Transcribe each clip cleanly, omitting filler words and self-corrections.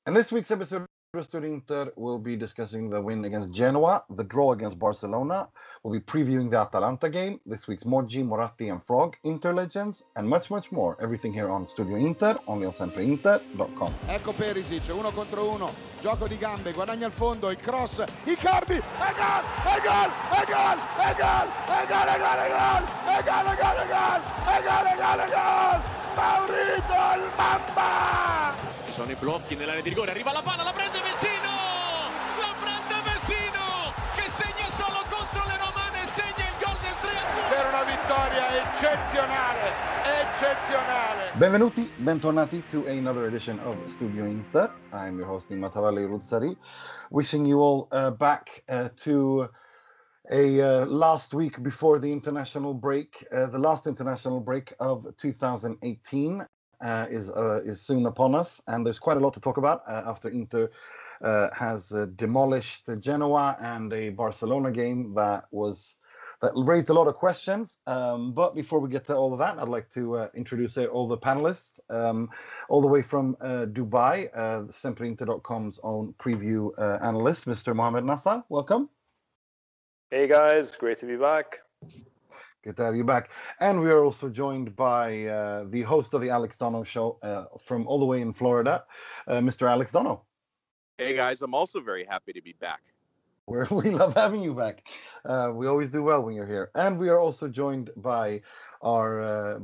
In this week's episode of Studio Inter, we'll be discussing the win against Genoa, the draw against Barcelona. We'll be previewing the Atalanta game, this week's Moggi, Moratti and Frog, Inter Legends, and much, much more. Everything here on Studio Inter, only on SempreInter.com. Ecco Perisic, 1 contro 1, gioco di gambe, guadagna il fondo, il cross, Icardi, e gol, e gol, e gol, e gol, e gol, e gol, e gol, e gol, e gol, e gol, e gol, e gol, e gol, Maurito il Mamba! Sono i blocchi nell'area di rigore, arriva la palla, la prende Vecino, che segna solo contro le romane, segna il gol del 3-2 per una vittoria eccezionale, eccezionale. Benvenuti, bentornati to another edition of Studio Inter. I'm your host Nima Ruzzari, wishing you all back to a last week before the international break. The last international break of 2018 is soon upon us, and there's quite a lot to talk about after Inter has demolished the Genoa and a Barcelona game that raised a lot of questions. But before we get to all of that, I'd like to introduce all the panelists, all the way from Dubai, SempreInter.com's own preview analyst, Mr. Mohamed Nassar. Welcome. Hey guys, great to be back. Good to have you back. And we are also joined by the host of the Alex Donno show from all the way in Florida, Mr. Alex Donno. Hey guys, I'm also very happy to be back. We love having you back. We always do well when you're here. And we are also joined by our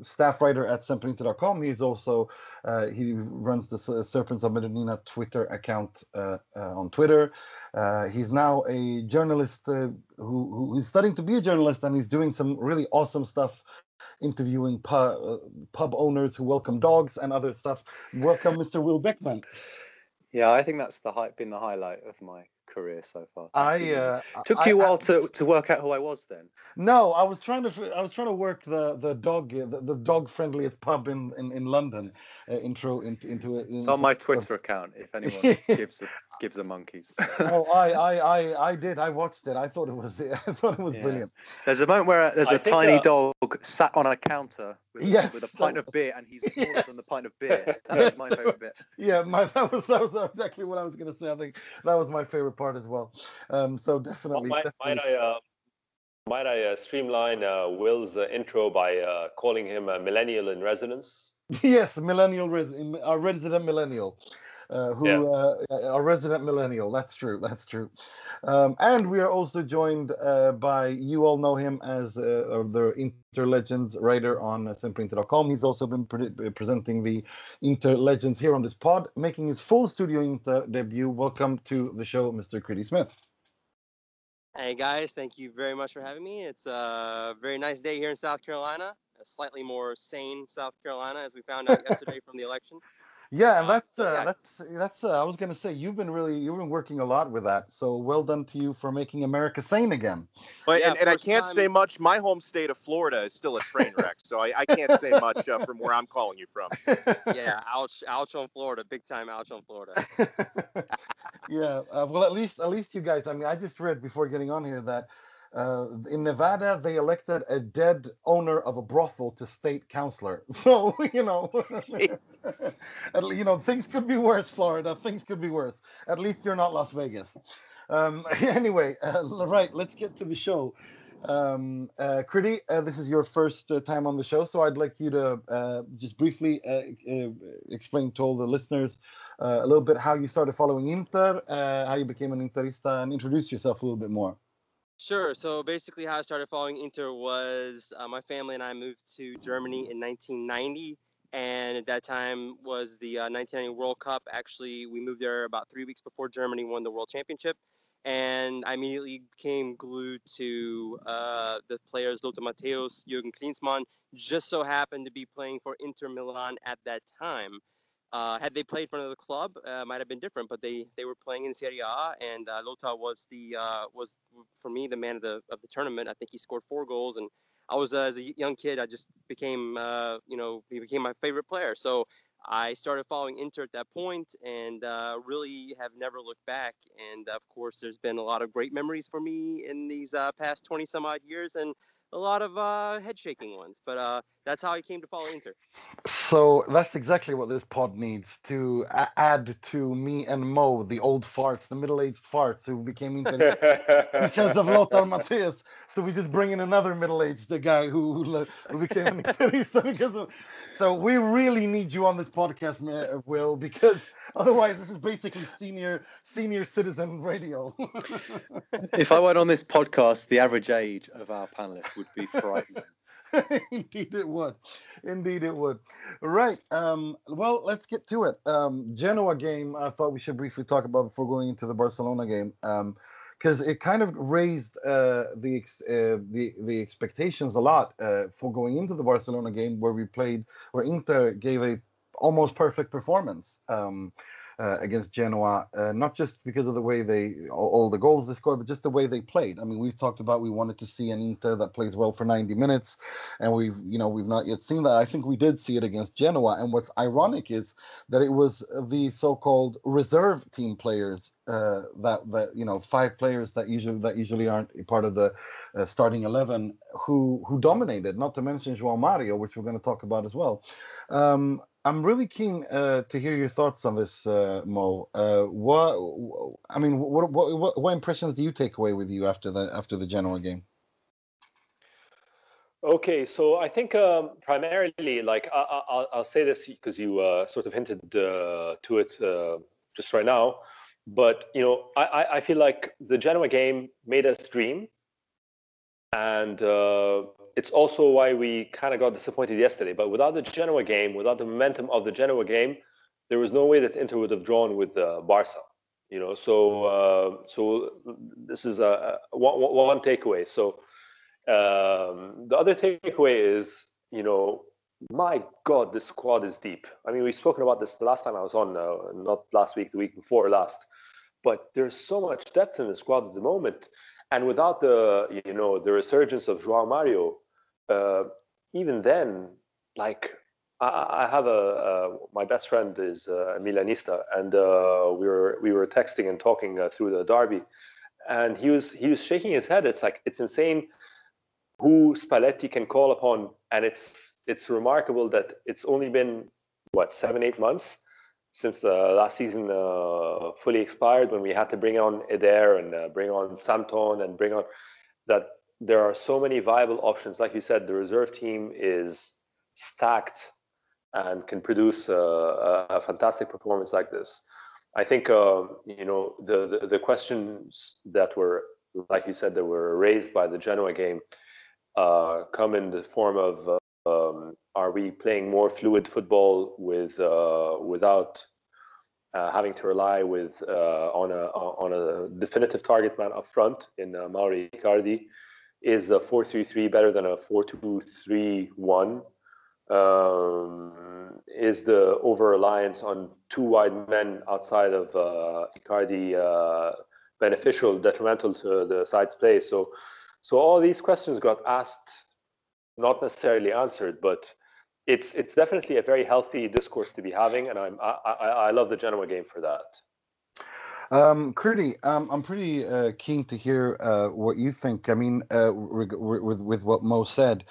staff writer at SempreInter.com. He's also he runs the Serpents of Medellina Twitter account on Twitter. He's now a journalist who's studying to be a journalist, and he's doing some really awesome stuff, interviewing pub owners who welcome dogs and other stuff. Welcome, Mr. Will Beckman. Yeah, I think that's been the highlight of my career so far. Took you a while to work out who I was then. No, I was trying to work the dog friendliest pub in London. Intro into it. It's on my Twitter account. If anyone gives a monkeys. Oh, I did. I watched it. I thought it was brilliant. There's a moment where there's a tiny dog sat on a counter with a pint of beer, and he's smaller than the pint of beer. That was my favorite bit. Yeah, that was exactly what I was going to say. I think that was my favorite part as well. So definitely. Might I streamline Will's intro by calling him a millennial in residence? Yes, a resident millennial. A resident millennial. That's true. And we are also joined by, you all know him as the Inter Legends writer on SempreInter.com. He's also been presenting the Inter Legends here on this pod, making his full Studio Inter debut. Welcome to the show, Mr. Critty Smith. Hey guys, thank you very much for having me. It's a very nice day here in South Carolina, a slightly more sane South Carolina, as we found out yesterday from the election. Yeah, and that's I was going to say you've been working a lot with that. So well done to you for making America sane again. But and I can't say much. My home state of Florida is still a train wreck, so I can't say much from where I'm calling you from. Yeah, ouch on Florida, big time ouch on Florida. Yeah, well at least you guys. I mean, I just read before getting on here that in Nevada, they elected a dead owner of a brothel to state councilor. So, things could be worse, Florida. Things could be worse. At least you're not Las Vegas. Anyway, right, let's get to the show. Critty, this is your first time on the show, so I'd like you to just briefly explain to all the listeners a little bit how you started following Inter, how you became an Interista, and introduce yourself a little bit more. Sure. So basically how I started following Inter was my family and I moved to Germany in 1990. And at that time was the 1990 World Cup. Actually, we moved there about 3 weeks before Germany won the World Championship. And I immediately became glued to the players Lothar Matthäus, Jürgen Klinsmann, just so happened to be playing for Inter Milan at that time. Had they played for another club, might have been different, but they were playing in Serie A, and Lothar was for me the man of the tournament. I think he scored 4 goals, and I was as a young kid, I just became he became my favorite player. So I started following Inter at that point, and really have never looked back. And of course, there's been a lot of great memories for me in these past 20 some odd years, and a lot of head shaking ones. But that's how I came to follow Inter. So that's exactly what this pod needs to add to me and Mo, the old farts, the middle-aged farts who became Inter because of Lothar Matthäus. So we just bring in another middle-aged guy who became an Interista because of. So we really need you on this podcast, Will, because otherwise this is basically senior citizen radio. If I went on this podcast, the average age of our panelists would be frightening. Indeed it would. Right. Well, let's get to it. Genoa game, I thought we should briefly talk about before going into the Barcelona game, because it kind of raised the expectations a lot for going into the Barcelona game, where Inter gave a almost perfect performance. Against Genoa, not just because of the way all the goals they scored, but just the way they played. I mean, we've talked about we wanted to see an Inter that plays well for 90 minutes, and we've not yet seen that. I think we did see it against Genoa, and what's ironic is that it was the so-called reserve team players that 5 players that usually aren't part of the starting 11 who dominated. Not to mention Joao Mario, which we're going to talk about as well. I'm really keen to hear your thoughts on this, Mo. What impressions do you take away with you after the Genoa game? Okay, so I think primarily, like I'll say this because you sort of hinted to it just right now, but I feel like the Genoa game made us dream, and it's also why we kind of got disappointed yesterday. But without the Genoa game, without the momentum of the Genoa game, there was no way that Inter would have drawn with Barca. So this is one takeaway. So the other takeaway is, my God, this squad is deep. I mean, we've spoken about this the last time I was on, not last week, the week before last. But there's so much depth in the squad at the moment. And without the resurgence of Joao Mario, even then, like I have my best friend is a Milanista, and we were texting and talking through the derby, and he was shaking his head. It's like, it's insane who Spalletti can call upon, and it's remarkable that it's only been 7-8 months since the last season fully expired, when we had to bring on Eder and bring on Santon and bring on that. There are so many viable options. Like you said, the reserve team is stacked and can produce a fantastic performance like this. I think the questions that were, like you said, that were raised by the Genoa game come in the form of are we playing more fluid football without having to rely on a definitive target man up front in Mauro Icardi? Is a 4-3-3 better than a 4-2-3-1? Is the over-reliance on 2 wide men outside of Icardi beneficial, detrimental to the side's play? So all these questions got asked, not necessarily answered, but it's definitely a very healthy discourse to be having, and I love the Genoa game for that. Critty, I'm pretty keen to hear what you think. I mean, with what Mo said,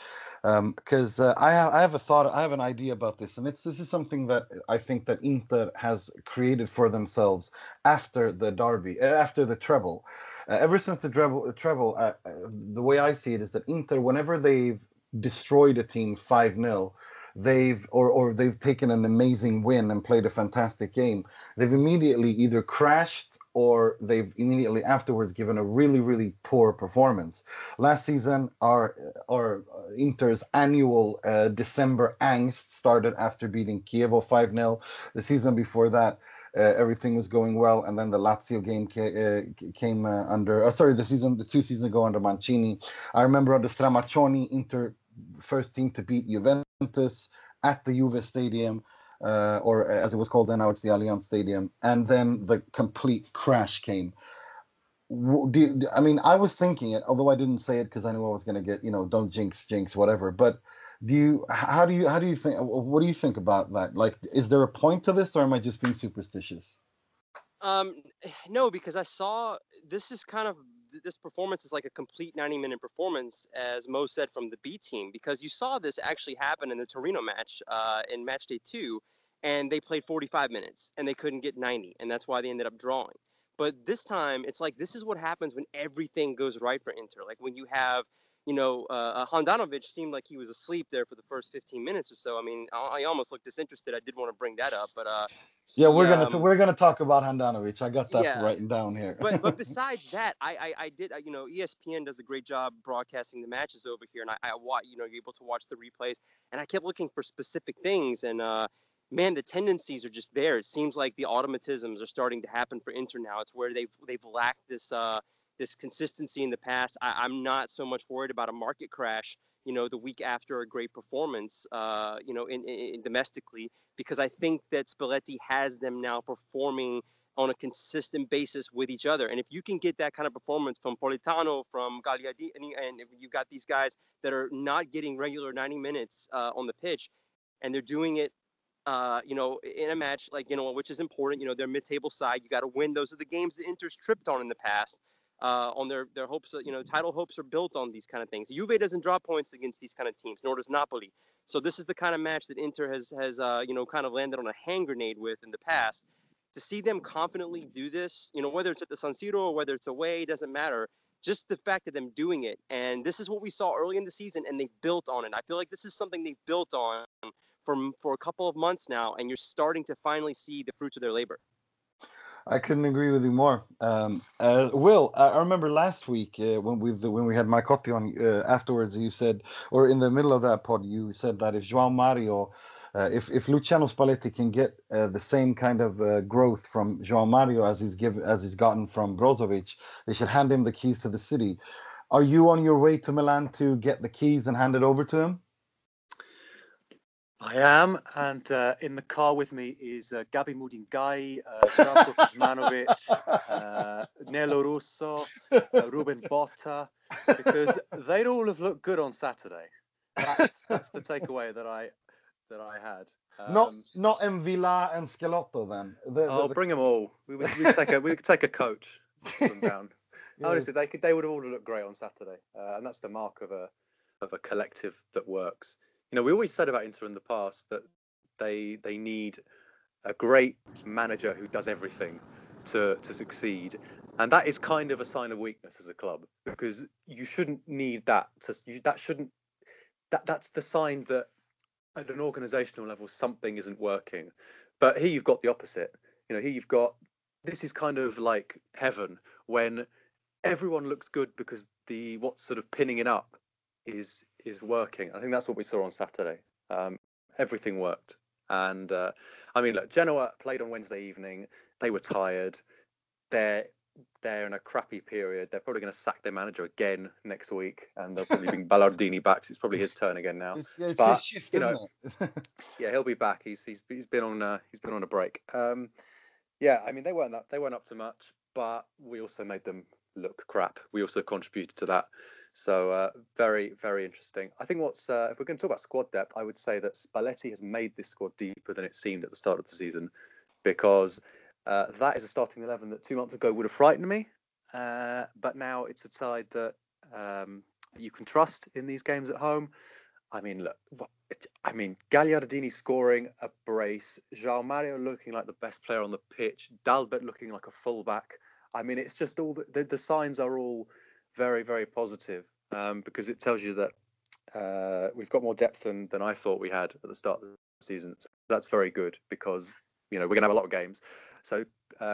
because I have a thought, I have an idea about this, and this is something that I think that Inter has created for themselves after the derby, after the treble. Ever since the treble, the way I see it is that Inter, whenever they've destroyed a team 5-0, they've taken an amazing win and played a fantastic game, they've immediately either crashed or they've immediately afterwards given a really, really poor performance. Last season, our Inter's annual December angst started after beating Chievo 5-0. The season before that, everything was going well, and then the Lazio game came under. The 2 seasons ago under Mancini. I remember under Stramaccioni, Inter first team to beat Juventus at the Juve Stadium, or as it was called then, now it's the Allianz Stadium, and then the complete crash came. I mean, I was thinking it, although I didn't say it because I knew I was going to get, don't jinx, whatever. But how do you think? What do you think about that? Like, is there a point to this, or am I just being superstitious? No, because I saw this is kind of this performance is like a complete 90-minute performance, as Mo said, from the B team, because you saw this actually happen in the Torino match in match day 2, and they played 45 minutes and they couldn't get 90, and that's why they ended up drawing. But this time, it's like this is what happens when everything goes right for Inter. Like when you have, Handanovic seemed like he was asleep there for the first 15 minutes or so. I mean, I almost looked disinterested. I did want to bring that up, but yeah, we're gonna talk about Handanovic. I got that yeah, written down here. but besides that, I did, ESPN does a great job broadcasting the matches over here, and I watch, you're able to watch the replays, and I kept looking for specific things, and man, the tendencies are just there. It seems like the automatisms are starting to happen for Inter now. It's where they've lacked this consistency in the past. I'm not so much worried about a market crash, the week after a great performance, in domestically, because I think that Spalletti has them now performing on a consistent basis with each other. And if you can get that kind of performance from Politano, from Gagliardini, and if you've got these guys that are not getting regular 90 minutes on the pitch, and they're doing it, in a match like Genoa, which is important, they're mid-table side. You got to win. Those are the games that Inter's tripped on in the past. On their hopes, title hopes are built on these kind of things. Juve doesn't draw points against these kind of teams, nor does Napoli. So this is the kind of match that Inter has kind of landed on a hand grenade with in the past. To see them confidently do this, whether it's at the San Siro or whether it's away, doesn't matter. Just the fact of them doing it. And this is what we saw early in the season, and they built on it. I feel like this is something they built on for a couple of months now, and you're starting to finally see the fruits of their labor. I couldn't agree with you more. Will, I remember last week when we had Marcotti on afterwards, you said, or in the middle of that pod, you said that if Joao Mario, if Luciano Spalletti can get the same kind of growth from Joao Mario as he's gotten from Brozovic, they should hand him the keys to the city. Are you on your way to Milan to get the keys and hand it over to him? I am, and in the car with me is Gabi Mudingai, Zdravko Kuzmanovic, Nelo Russo, Ruben Botta, because they'd all have looked good on Saturday. That's the takeaway that I had. Not Mvila and Schelotto then. Bring them all. We could take a coach, put them down. Yeah. Honestly, they would have all looked great on Saturday, and that's the mark of a collective that works. We always said about Inter in the past that they need a great manager who does everything to succeed, and that is kind of a sign of weakness as a club, because you shouldn't need that. That's the sign that at an organisational level something isn't working. But here you've got the opposite. Here you've got, this is kind of like heaven, when everyone looks good because what's sort of pinning it up is working. I think that's what we saw on Saturday. Everything worked. And look, Genoa played on Wednesday evening. They were tired. They're in a crappy period. They're probably going to sack their manager again next week, and they'll probably bring Ballardini back. So it's probably his turn again now. It's his shift, isn't it? Yeah, he'll be back. He's been on a break. They weren't up to much, but we also made them look crap. We also contributed to that. So very, very interesting. I think if we're going to talk about squad depth, I would say that Spalletti has made this squad deeper than it seemed at the start of the season, because that is a starting 11 that 2 months ago would have frightened me. But now it's a side that you can trust in these games at home. Gagliardini scoring a brace, Joao Mario looking like the best player on the pitch, Dalbert looking like a fullback. It's just all the signs are all very, very positive, because it tells you that we've got more depth than I thought we had at the start of the season. So that's very good, because we're going to have a lot of games. So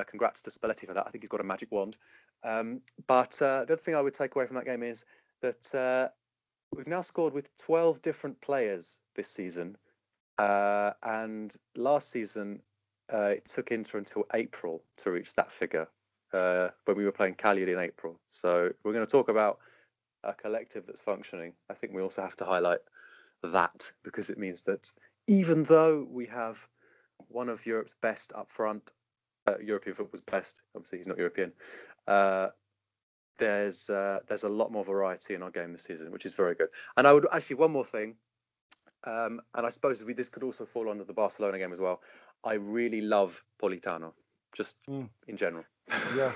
congrats to Spalletti for that. I think he's got a magic wand. But the other thing I would take away from that game is that we've now scored with 12 different players this season. And last season, it took Inter until April to reach that figure, when we were playing Cagliari in April. So we're going to talk about a collective that's functioning. I think we also have to highlight that, because it means that even though we have one of Europe's best up front, European football's best, obviously he's not European, there's a lot more variety in our game this season, which is very good. And I would actually, one more thing, and I suppose this could also fall under the Barcelona game as well. I really love Politano. just in general. Yeah.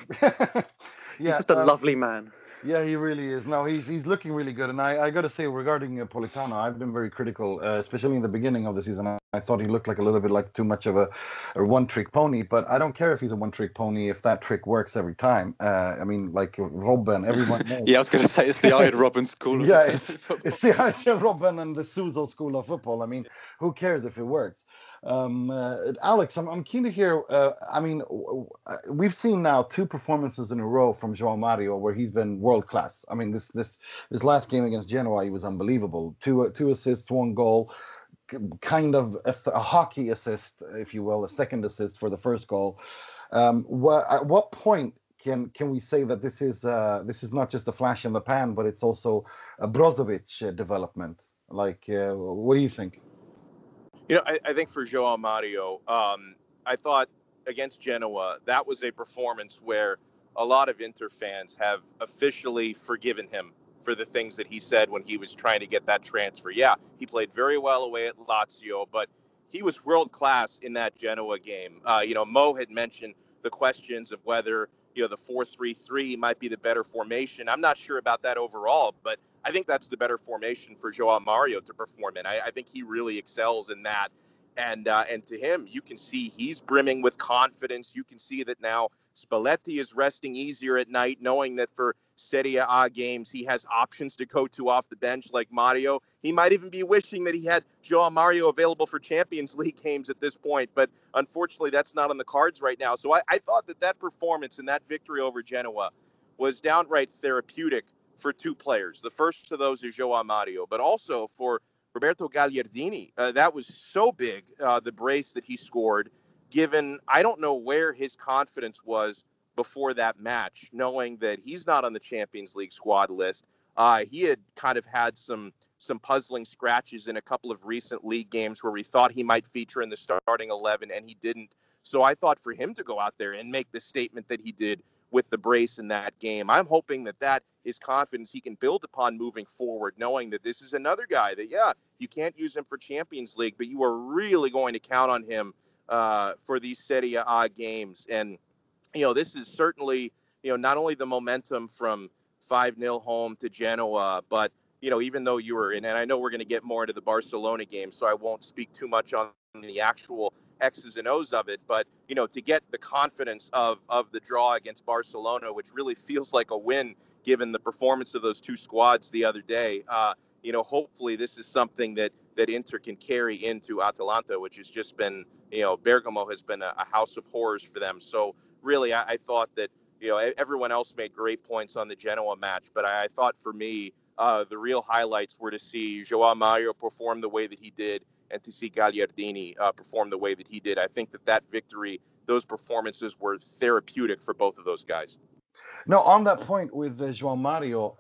He's just a lovely man. Yeah, he really is. No, he's looking really good. And I got to say, regarding Politano, I've been very critical, especially in the beginning of the season. I thought he looked like a little bit like too much of a one-trick pony. But I don't care if he's a one-trick pony if that trick works every time. I mean, like Robben, everyone knows. Yeah, I was going to say it's the Arjen Robben school. Yeah, it's the Arjen Robben and the Suso school of football. I mean, who cares if it works? Alex, I'm keen to hear. I mean, we've seen now 2 performances in a row from Joao Mario where he's been world class. I mean, this last game against Genoa, he was unbelievable. Two assists, 1 goal, kind of a hockey assist, if you will, a second assist for the first goal. At what point can we say that this is not just a flash in the pan, but it's also a Brozovic development? Like, what do you think? You know, I think for Joao Mario, I thought against Genoa, that was a performance where a lot of Inter fans have officially forgiven him for the things that he said when he was trying to get that transfer. Yeah, he played very well away at Lazio, but he was world class in that Genoa game. You know, Mo had mentioned the questions of whether, you know, the 4-3-3 might be the better formation. I'm not sure about that overall, but I think that's the better formation for Joao Mario to perform in. I think he really excels in that. And to him, you can see he's brimming with confidence. You can see that now Spalletti is resting easier at night, knowing that for Serie A games, he has options to go to off the bench like Mario. He might even be wishing that he had Joao Mario available for Champions League games at this point. But unfortunately, that's not on the cards right now. So I thought that performance and that victory over Genoa was downright therapeutic for 2 players. The first of those is Joao Mario, but also for Roberto Gagliardini. That was so big, the brace that he scored, given I don't know where his confidence was before that match, knowing that he's not on the Champions League squad list. He had kind of had some puzzling scratches in a couple of recent league games where we thought he might feature in the starting 11, and he didn't. So I thought for him to go out there and make the statement that he did with the brace in that game, I'm hoping that is confidence he can build upon moving forward, knowing that this is another guy that, yeah, you can't use him for Champions League, but you are really going to count on him for these Serie A games. And, you know, this is certainly, you know, not only the momentum from 5-0 home to Genoa, but, you know, even though you were in, and I know we're going to get more into the Barcelona game, so I won't speak too much on the actual X's and O's of it, but, you know, to get the confidence of the draw against Barcelona, which really feels like a win given the performance of those 2 squads the other day, you know, hopefully this is something that Inter can carry into Atalanta, which has just been, you know, Bergamo has been a house of horrors for them. So really, I thought that, you know, everyone else made great points on the Genoa match, but I thought for me, the real highlights were to see Joao Mario perform the way that he did and to see Gagliardini perform the way that he did. I think that victory, those performances were therapeutic for both of those guys. No, on that point with Joao Mario,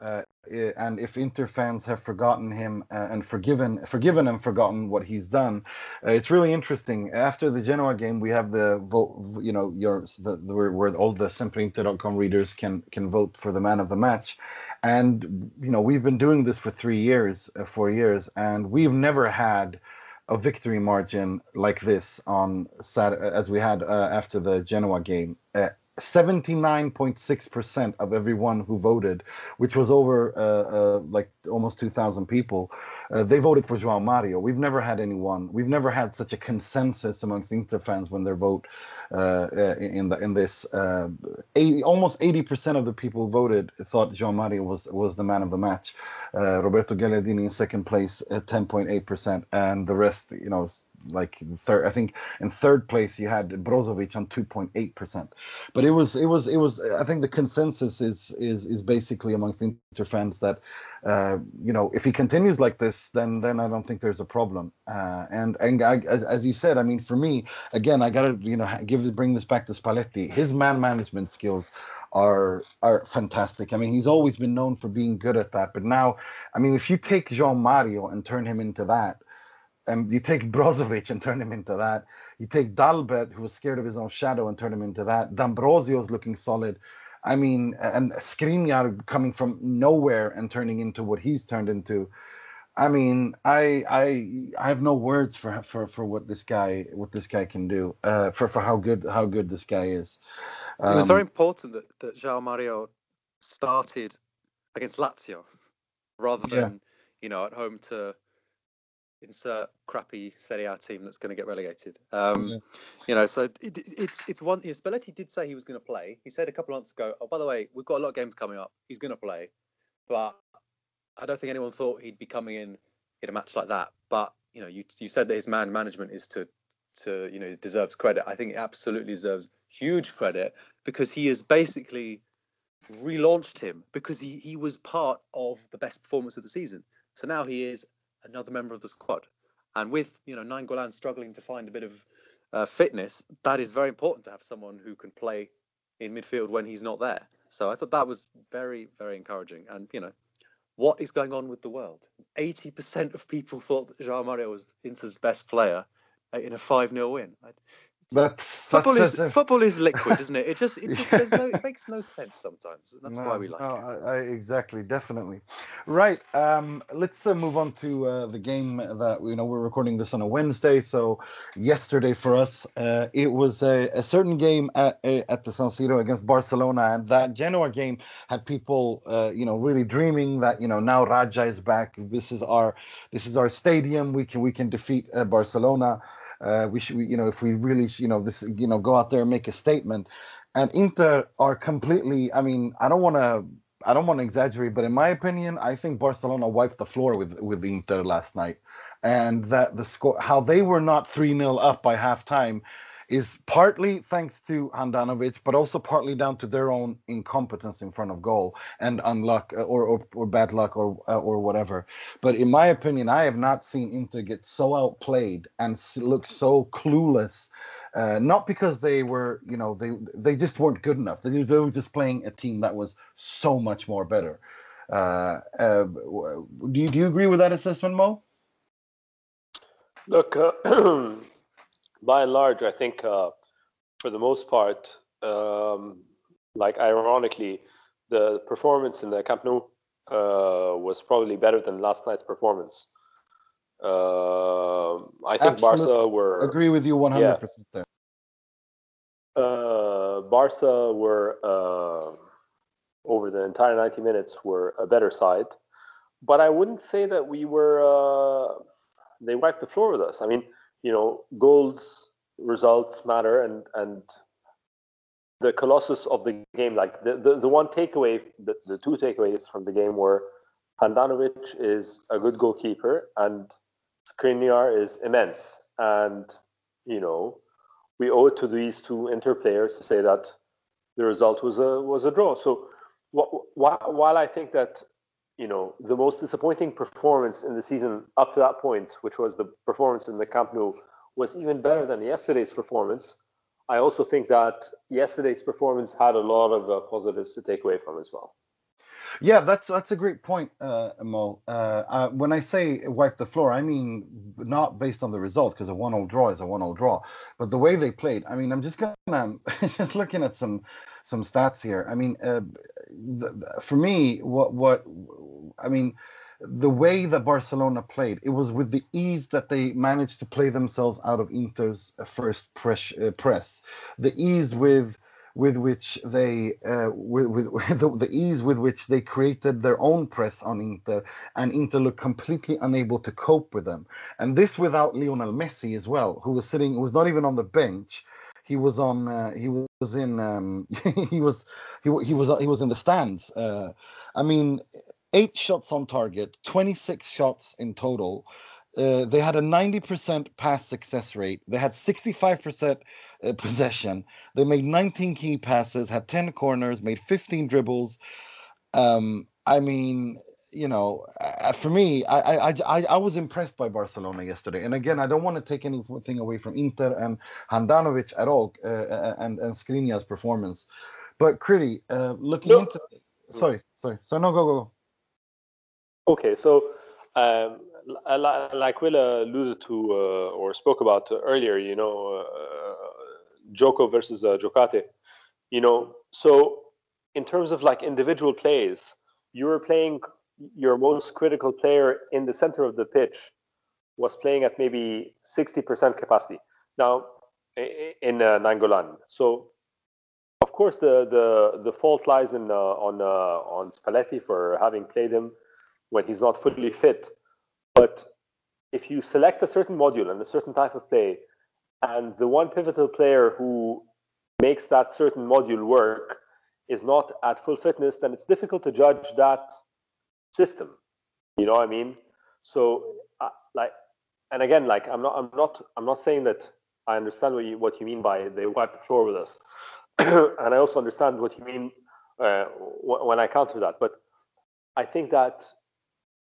and if Inter fans have forgotten him and forgiven and forgotten what he's done, it's really interesting. After the Genoa game, we have the vote. You know, where all the SempreInter.com readers can vote for the man of the match, and you know we've been doing this for 4 years, and we've never had a victory margin like this on Saturday, as we had after the Genoa game. 79.6% of everyone who voted, which was over like almost 2,000 people, they voted for Joao Mario. We've never had such a consensus amongst Inter fans when their vote in this. Almost 80% of the people who voted thought Joao Mario was the man of the match. Roberto Gagliardini in second place at 10.8%, and the rest, you know, like third. I think in third place you had Brozovic on 2.8%. But it was. I think the consensus is basically amongst Inter fans that you know, if he continues like this, then I don't think there's a problem. And as you said, I mean, for me, again, I gotta, you know, bring this back to Spalletti. His man management skills are fantastic. I mean, he's always been known for being good at that. But now, I mean, if you take Joao Mario and turn him into that, and you take Brozovic and turn him into that, you take Dalbert, who was scared of his own shadow, and turn him into that. D'Ambrosio's looking solid. I mean, and Skriniar coming from nowhere and turning into what he's turned into. I mean, I have no words for what this guy can do. For how good this guy is. It was very Um, important that Joao Mario started against Lazio rather yeah, than, at home to insert crappy Serie A team that's going to get relegated. yeah. So it's one. Spalletti did say he was going to play. He said a couple of months ago, "Oh, by the way, we've got a lot of games coming up. He's going to play," but I don't think anyone thought he'd be coming in a match like that. But you said that his man management is to deserves credit. I think it absolutely deserves huge credit because he has basically relaunched him because he was part of the best performance of the season. So now he is another member of the squad. And with, Nainggolan struggling to find a bit of fitness, that is very important to have someone who can play in midfield when he's not there. So I thought that was very, very encouraging. And, what is going on with the world? 80% of people thought that Joao Mario was Inter's best player in a 5-0 win. Football is liquid, isn't it? It makes no sense sometimes. And that's why we like it. Exactly, definitely. Right. Let's move on to the game that we're recording this on a Wednesday. So yesterday for us, it was a certain game at the San Siro against Barcelona, and that Genoa game had people, really dreaming that now Raja is back. This is our stadium. We can defeat Barcelona. We should, if we really, go out there and make a statement. And Inter are completely. I mean, I don't want to exaggerate, but in my opinion, I think Barcelona wiped the floor with Inter last night, and that the score, how they were not 3-0 up by halftime, is partly thanks to Handanovic, but also partly down to their own incompetence in front of goal and unluck or bad luck or whatever. But in my opinion, I have not seen Inter get so outplayed and look so clueless. Not because they were, they just weren't good enough. They were just playing a team that was so much more better. Do you agree with that assessment, Mo? Look, by and large, I think for the most part, ironically, the performance in the Camp Nou was probably better than last night's performance. I think Absolutely. Barca were... Agree with you 100% there. Barca were, over the entire 90 minutes, were a better side. But I wouldn't say that we were... they wiped the floor with us. I mean, goals, results matter, and the colossus of the game, like the one takeaway, the two takeaways from the game were Handanovic is a good goalkeeper and Skriniar is immense. And, we owe it to these two Inter players to say that the result was a draw. So while I think that, the most disappointing performance in the season up to that point, which was the performance in the Camp Nou, was even better than yesterday's performance, I also think that yesterday's performance had a lot of positives to take away from as well. Yeah, that's a great point, Mo. When I say wipe the floor, I mean not based on the result, because a 1-0 draw is a 1-0 draw, but the way they played. I mean, I'm just gonna just looking at some stats here. I mean, for me, the way that Barcelona played, it was with the ease that they managed to play themselves out of Inter's first press. The ease with which they the ease with which they created their own press on Inter, and Inter looked completely unable to cope with them. And this without Lionel Messi as well, who was not even on the bench. He was on. He was in. he was in the stands. I mean, 8 shots on target, 26 shots in total. They had a 90% pass success rate. They had 65% possession. They made 19 key passes, had 10 corners, made 15 dribbles. I mean, for me, I was impressed by Barcelona yesterday. And again, I don't want to take anything away from Inter and Handanovic at all, and Skriniar's performance. But Critty, looking into... Sorry. So no, go. Okay, so like Will alluded to or spoke about earlier, Joko versus Jokate, so in terms of like individual plays, you were playing your most critical player in the center of the pitch was playing at maybe 60% capacity. Now, in Nainggolan. So, of course, the fault lies on Spalletti for having played him when he's not fully fit. But if you select a certain module and a certain type of play, and the one pivotal player who makes that certain module work is not at full fitness, then it's difficult to judge that system. You know what I mean? So, and again, I'm not saying that I understand what you mean by they wipe the floor with us, and I also understand what you mean when I counter that. But I think that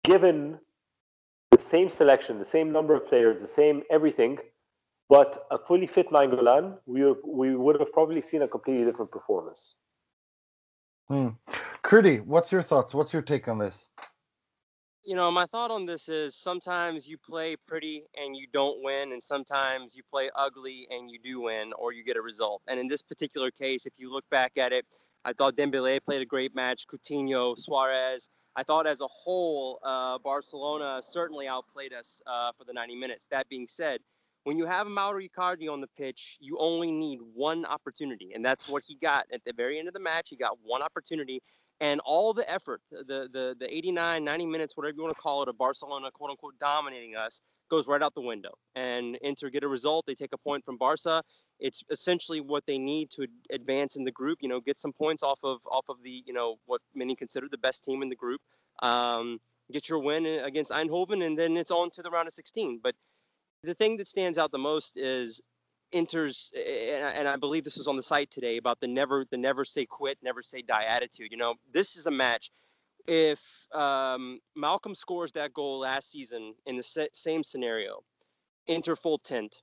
given the same selection, the same number of players, the same everything, but a fully fit Nainggolan, we would have probably seen a completely different performance. Critty, what's your thoughts? What's your take on this? My thought on this is sometimes you play pretty and you don't win, and sometimes you play ugly and you do win or you get a result. And in this particular case, if you look back at it, I thought Dembélé played a great match, Coutinho, Suarez. I thought as a whole, Barcelona certainly outplayed us for the 90 minutes. That being said, when you have Mauro Icardi on the pitch, you only need one opportunity, and that's what he got at the very end of the match. He got one opportunity. And all the effort, the 89, 90 minutes, whatever you want to call it, of Barcelona, quote unquote, dominating us, goes right out the window. And Inter get a result. They take a point from Barca. It's essentially what they need to advance in the group. Get some points off of the what many consider the best team in the group. Get your win against Eindhoven, and then it's on to the round of 16. But the thing that stands out the most is Inter's, and I believe this was on the site today, about the never say quit, never say die attitude. This is a match. If Malcolm scores that goal last season in the same scenario, Inter full tent.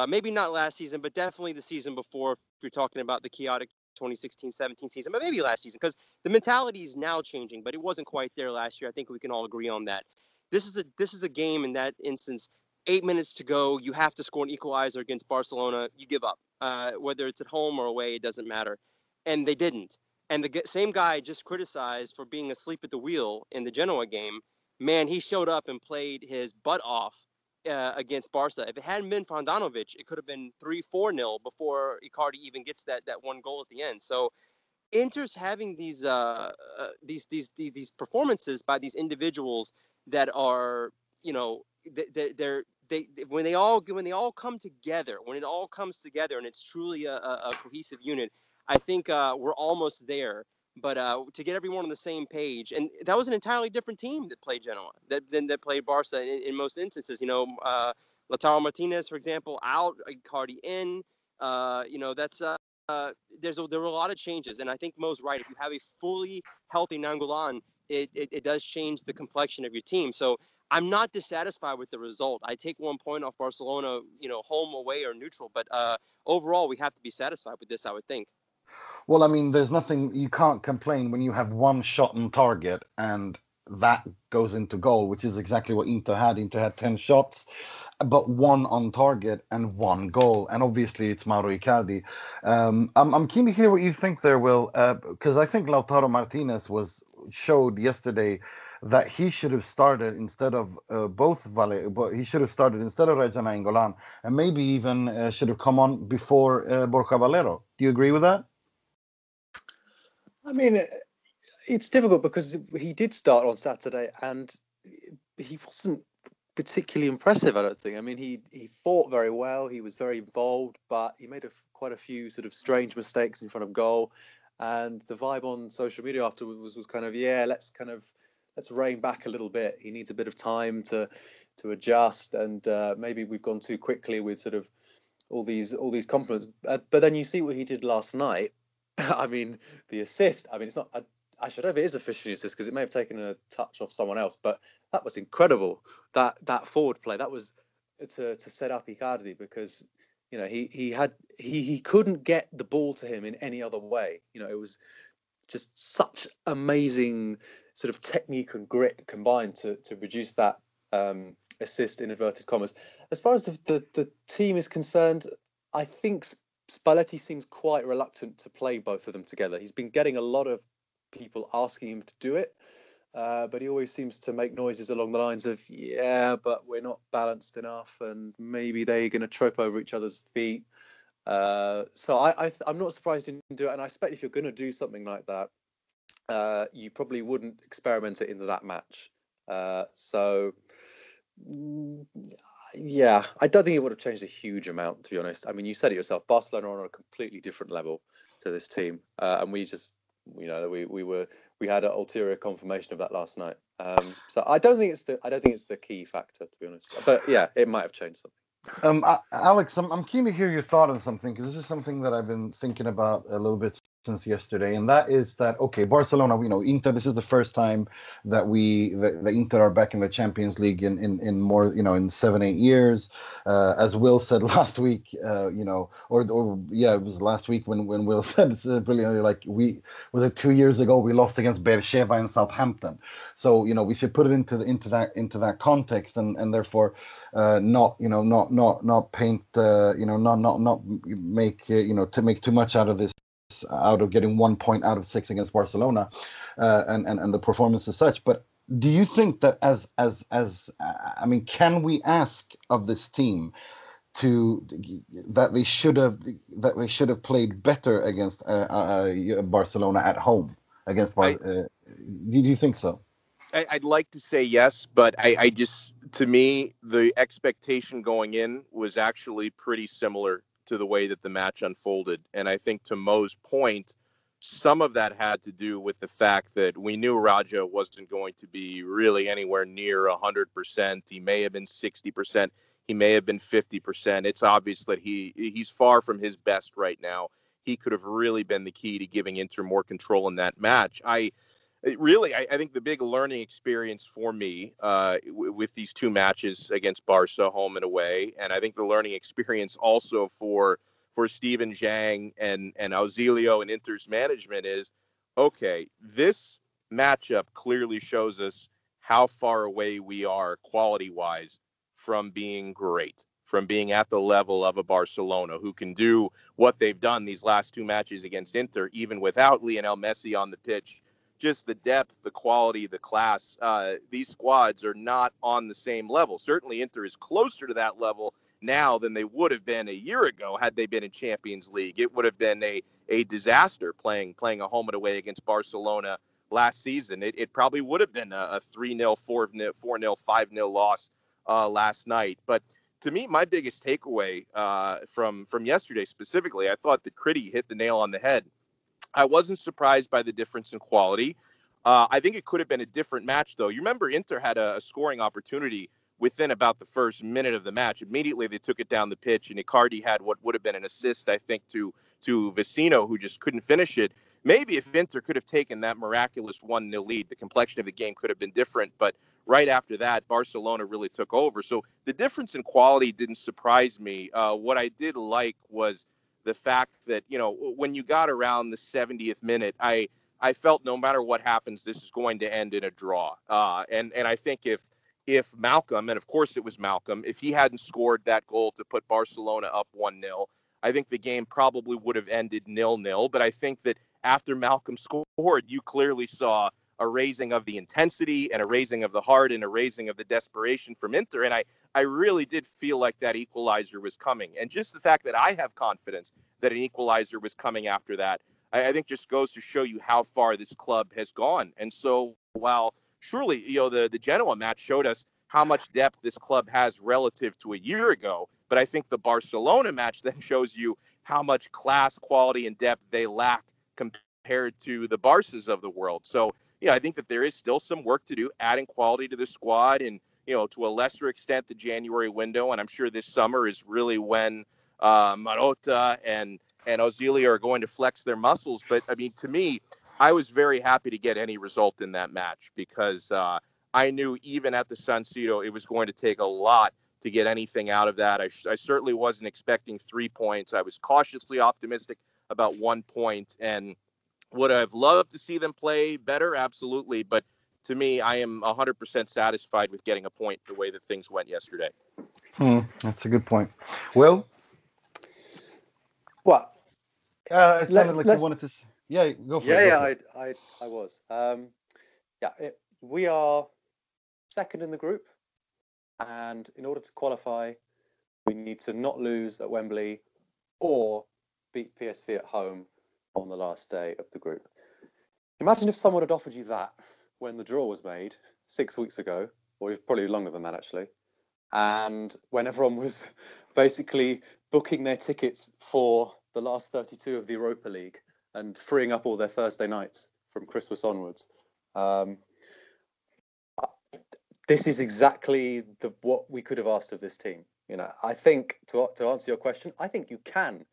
Maybe not last season, but definitely the season before. If you're talking about the chaotic 2016-17 season, but maybe last season, because the mentality is now changing, but it wasn't quite there last year. I think we can all agree on that. This is a game in that instance. 8 minutes to go, you have to score an equalizer against Barcelona. You give up, whether it's at home or away, it doesn't matter. And they didn't. And the same guy just criticized for being asleep at the wheel in the Genoa game. Man, he showed up and played his butt off against Barca. If it hadn't been for Handanovic, it could have been 3-4-0 before Icardi even gets that one goal at the end. So Inter's having these performances by these individuals that are, when they all come together, when it all comes together and it's truly a cohesive unit, I think we're almost there. But to get everyone on the same page, and that was an entirely different team that played Genoa than that played Barca in most instances. Lautaro Martinez, for example, out, Icardi in. That's there were a lot of changes, and I think Mo's right. If you have a fully healthy Nainggolan, it does change the complexion of your team. So I'm not dissatisfied with the result. I take 1 point off Barcelona, home, away, or neutral. But overall, we have to be satisfied with this, I would think. Well, I mean, there's nothing, you can't complain when you have one shot on target and that goes into goal, which is exactly what Inter had. Inter had 10 shots, but one on target and one goal. And obviously it's Mauro Icardi. I'm keen to hear what you think there, Will, because I think Lautaro Martinez showed yesterday that he should have started instead of but he should have started instead of Reggio Nainggolan, and maybe even should have come on before Borja Valero. Do you agree with that? I mean, it's difficult because he did start on Saturday and he wasn't particularly impressive, I don't think. I mean, he fought very well. He was very involved, but he made quite a few sort of strange mistakes in front of goal. And the vibe on social media afterwards was kind of, let's rein back a little bit. He needs a bit of time to adjust, and maybe we've gone too quickly with sort of all these compliments. But then you see what he did last night. I mean, the assist. I mean, it's not. I should know if it is officially an assist because it may have taken a touch off someone else. But that was incredible. That forward play. That was to set up Icardi, because he couldn't get the ball to him in any other way. It was just such amazing sort of technique and grit combined to produce that assist in inverted commas. As far as the team is concerned, I think Spalletti seems quite reluctant to play both of them together. He's been getting a lot of people asking him to do it. but he always seems to make noises along the lines of, yeah, but we're not balanced enough, and maybe they're going to trip over each other's feet. So I'm not surprised he didn't do it, and I expect if you're going to do something like that, you probably wouldn't experiment it into that match. Yeah, I don't think it would have changed a huge amount, to be honest. I mean, you said it yourself. Barcelona are on a completely different level to this team, and we just, we had an ulterior confirmation of that last night. So I don't think it's the key factor, to be honest. But yeah, it might have changed something. Alex, I'm keen to hear your thought on something, because this is something that I've been thinking about a little bit since yesterday, and that is that, okay, Barcelona, Inter, this is the first time that the Inter are back in the Champions League in more, in 7-8 years. As Will said last week, it was last week when Will said brilliantly, like, was it 2 years ago we lost against Beersheva and Southampton. So, we should put it into that context, and therefore not paint, not make, to make too much out of this, out of getting 1 point out of 6 against Barcelona, and the performance as such. But do you think that can we ask of this team that they should have played better against Barcelona at home against Barcelona? Do you think so? I'd like to say yes, but I just, to me, the expectation going in was actually pretty similar to the way that the match unfolded. And I think, to Mo's point, some of that had to do with the fact that we knew Raja wasn't going to be really anywhere near 100%. He may have been 60%. He may have been 50%. It's obvious that he's far from his best right now. He could have really been the key to giving Inter more control in that match. I think the big learning experience for me with these two matches against Barca, home and away, and I think the learning experience also for Steven Zhang and Auxilio and Inter's management is, okay, this matchup clearly shows us how far away we are quality-wise from being great, from being at the level of a Barcelona who can do what they've done these last two matches against Inter, even without Lionel Messi on the pitch. Just the depth, the quality, the class. These squads are not on the same level. Certainly Inter is closer to that level now than they would have been a year ago had they been in Champions League. It would have been a disaster playing a home and away against Barcelona last season. It probably would have been a 3-0, 4-0, 5-0 loss last night. But to me, my biggest takeaway from yesterday specifically, I thought that Critty hit the nail on the head. I wasn't surprised by the difference in quality. I think it could have been a different match, though. You remember Inter had a scoring opportunity within about the first minute of the match. Immediately they took it down the pitch, and Icardi had what would have been an assist, I think, to Vecino, who just couldn't finish it. Maybe if Inter could have taken that miraculous 1-0 lead, the complexion of the game could have been different. But right after that, Barcelona really took over. So the difference in quality didn't surprise me. What I did like was the fact that, when you got around the 70th minute, I felt no matter what happens, this is going to end in a draw. And I think if Malcolm, and of course it was Malcolm, if he hadn't scored that goal to put Barcelona up 1-0, I think the game probably would have ended 0-0. But I think that after Malcolm scored, you clearly saw a raising of the intensity and a raising of the heart and a raising of the desperation from Inter. And I really did feel like that equalizer was coming. And just the fact that I have confidence that an equalizer was coming after that, I think just goes to show you how far this club has gone. And so while surely, the Genoa match showed us how much depth this club has relative to a year ago, but I think the Barcelona match then shows you how much class, quality, and depth they lack compared to the Barças of the world. So, I think that there is still some work to do, adding quality to the squad, and, to a lesser extent, the January window. And I'm sure this summer is really when Marotta and Auxilio are going to flex their muscles. But, I mean, to me, I was very happy to get any result in that match because I knew even at the San Siro, it was going to take a lot to get anything out of that. I certainly wasn't expecting 3 points. I was cautiously optimistic about 1 point, and would I have loved to see them play better? Absolutely. But to me, I am 100% satisfied with getting a point the way that things went yesterday. That's a good point. Will? Well, it sounded like you wanted to. Yeah, go for it. Yeah, I was. we are second in the group, and in order to qualify, we need to not lose at Wembley or beat PSV at home on the last day of the group. Imagine if someone had offered you that when the draw was made 6 weeks ago, or probably longer than that actually, and when everyone was basically booking their tickets for the last 32 of the Europa League and freeing up all their Thursday nights from Christmas onwards. This is exactly what we could have asked of this team. You know, I think to answer your question, I think you can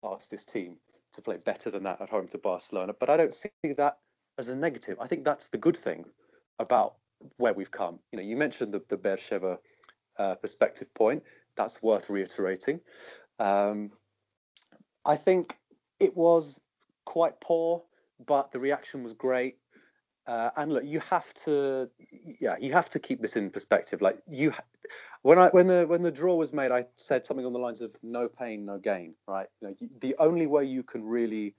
ask this team to play better than that at home to Barcelona, but I don't see that as a negative. I think that's the good thing about where we've come. You know, you mentioned the Beersheva perspective point. That's worth reiterating. I think it was quite poor, but the reaction was great. And look, you have to keep this in perspective. Like when the draw was made, I said something on the lines of "no pain, no gain." Right? You know, the only way you can really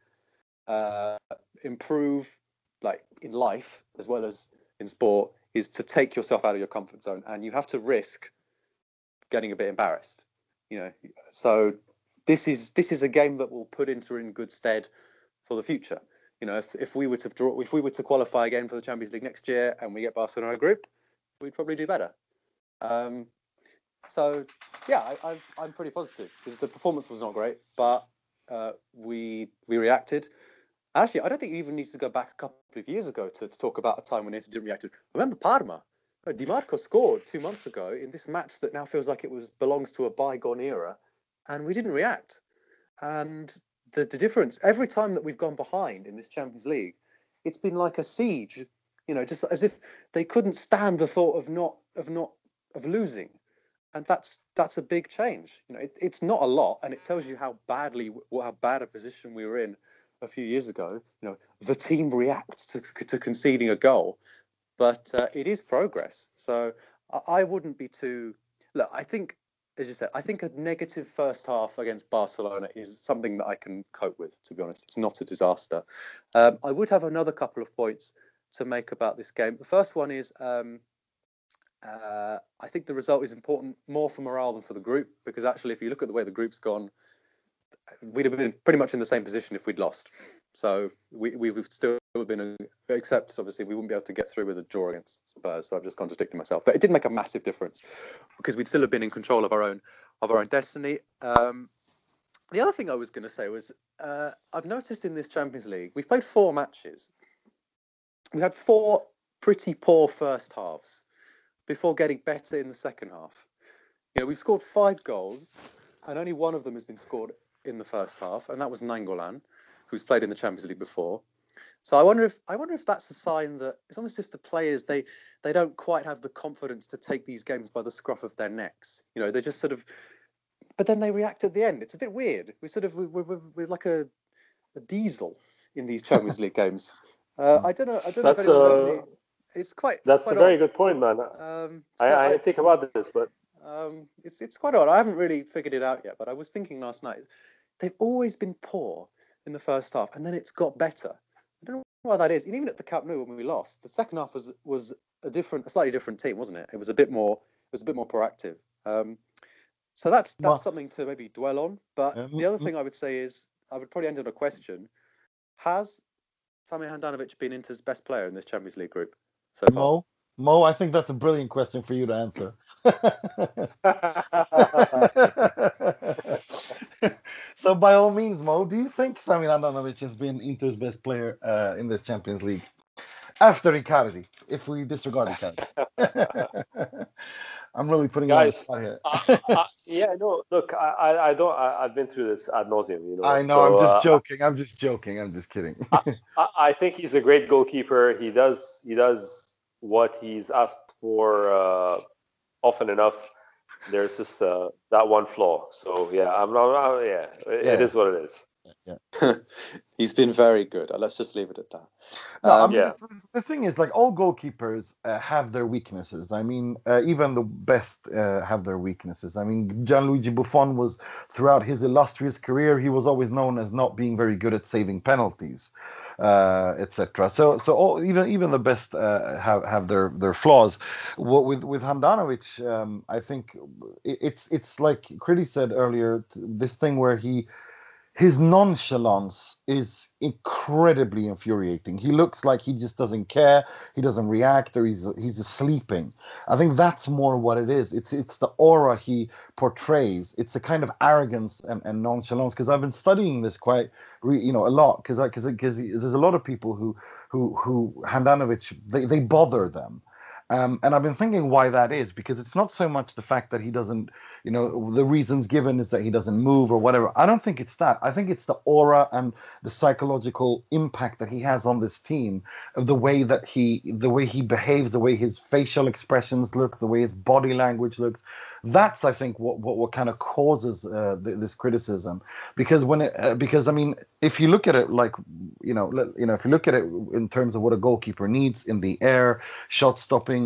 improve, like in life as well as in sport, is to take yourself out of your comfort zone, and you have to risk getting a bit embarrassed. You know, so this is a game that will put Inter in good stead for the future. You know, if we were to qualify again for the Champions League next year and we get Barcelona group, we'd probably do better. So yeah, I'm pretty positive. The performance was not great, but we reacted. Actually, I don't think you even need to go back a couple of years ago to talk about a time when Inter didn't react. Remember Parma? Di Marco scored 2 months ago in this match that now feels like it belongs to a bygone era, and we didn't react. And the difference, every time that we've gone behind in this Champions League, it's been like a siege, you know, just as if they couldn't stand the thought of losing. And that's a big change. You know, it's not a lot, and it tells you how bad a position we were in a few years ago. You know, the team reacts to conceding a goal, but it is progress. So I wouldn't be too. Look, I think, as you said, I think a negative first half against Barcelona is something that I can cope with, to be honest. It's not a disaster. I would have another couple of points to make about this game. The first one is I think the result is important more for morale than for the group, because actually, if you look at the way the group's gone, we'd have been pretty much in the same position if we'd lost. So we've still been, except obviously we wouldn't be able to get through with a draw against Spurs. So I've just contradicted myself, but it did make a massive difference because we'd still have been in control of our own destiny. The other thing I was going to say was I've noticed in this Champions League we've played 4 matches. We had 4 pretty poor first halves before getting better in the second half. You know, we've scored 5 goals, and only one of them has been scored in the first half, and that was Nainggolan, who's played in the Champions League before. So I wonder if that's a sign that it's almost as if the players they don't quite have the confidence to take these games by the scruff of their necks. You know, they just sort of, but then they react at the end. It's a bit weird. We're like a diesel in these Champions League games. I don't know if anyone knows me. That's a very good point, man. I think about this, but it's quite odd. I haven't really figured it out yet, but I was thinking last night. They've always been poor in the first half, and then it's got better. I don't know why that is. And even at the Camp Nou when we lost, the second half was a slightly different team, wasn't it? It was a bit more proactive. So that's something to maybe dwell on. But the other thing I would say is I would probably end on a question: has Samir Handanovic been Inter's best player in this Champions League group so far? Mo, I think that's a brilliant question for you to answer. So by all means, Mo, do you think Samir Handanovic has been Inter's best player in this Champions League after Icardi, if we disregard Icardi? I'm really putting you on the spot here. Yeah, no, look, I don't. I've been through this ad nauseum, you know. I know. So, I'm just joking. I'm just kidding. I think he's a great goalkeeper. He does what he's asked for often enough. There's just that one flaw. So yeah, I'm not. Yeah, it is what it is. He's been very good. Let's just leave it at that. No, I mean, Yeah. the thing is, like, all goalkeepers have their weaknesses. I mean, even the best have their weaknesses. I mean, Gianluigi Buffon was, throughout his illustrious career, he was always known as not being very good at saving penalties, etc. So even the best have their flaws. With Handanovic, I think it's like Critty said earlier, this thing where his nonchalance is incredibly infuriating. He looks like he just doesn't care. He doesn't react, or he's sleeping. I think that's more what it is. It's the aura he portrays. It's a kind of arrogance and nonchalance. Because I've been studying this quite, a lot. Because there's a lot of people who Handanovic, they bother them. And I've been thinking why that is, because it's not so much the fact that he doesn't, the reasons given is that he doesn't move or whatever. I don't think it's that. I think it's the aura and the psychological impact that he has on this team, of the way he behaves, the way his facial expressions look, the way his body language looks. That's, I think, what kind of causes this criticism. Because because I mean, if you look at it like, if you look at it in terms of what a goalkeeper needs in the air, shot stopping,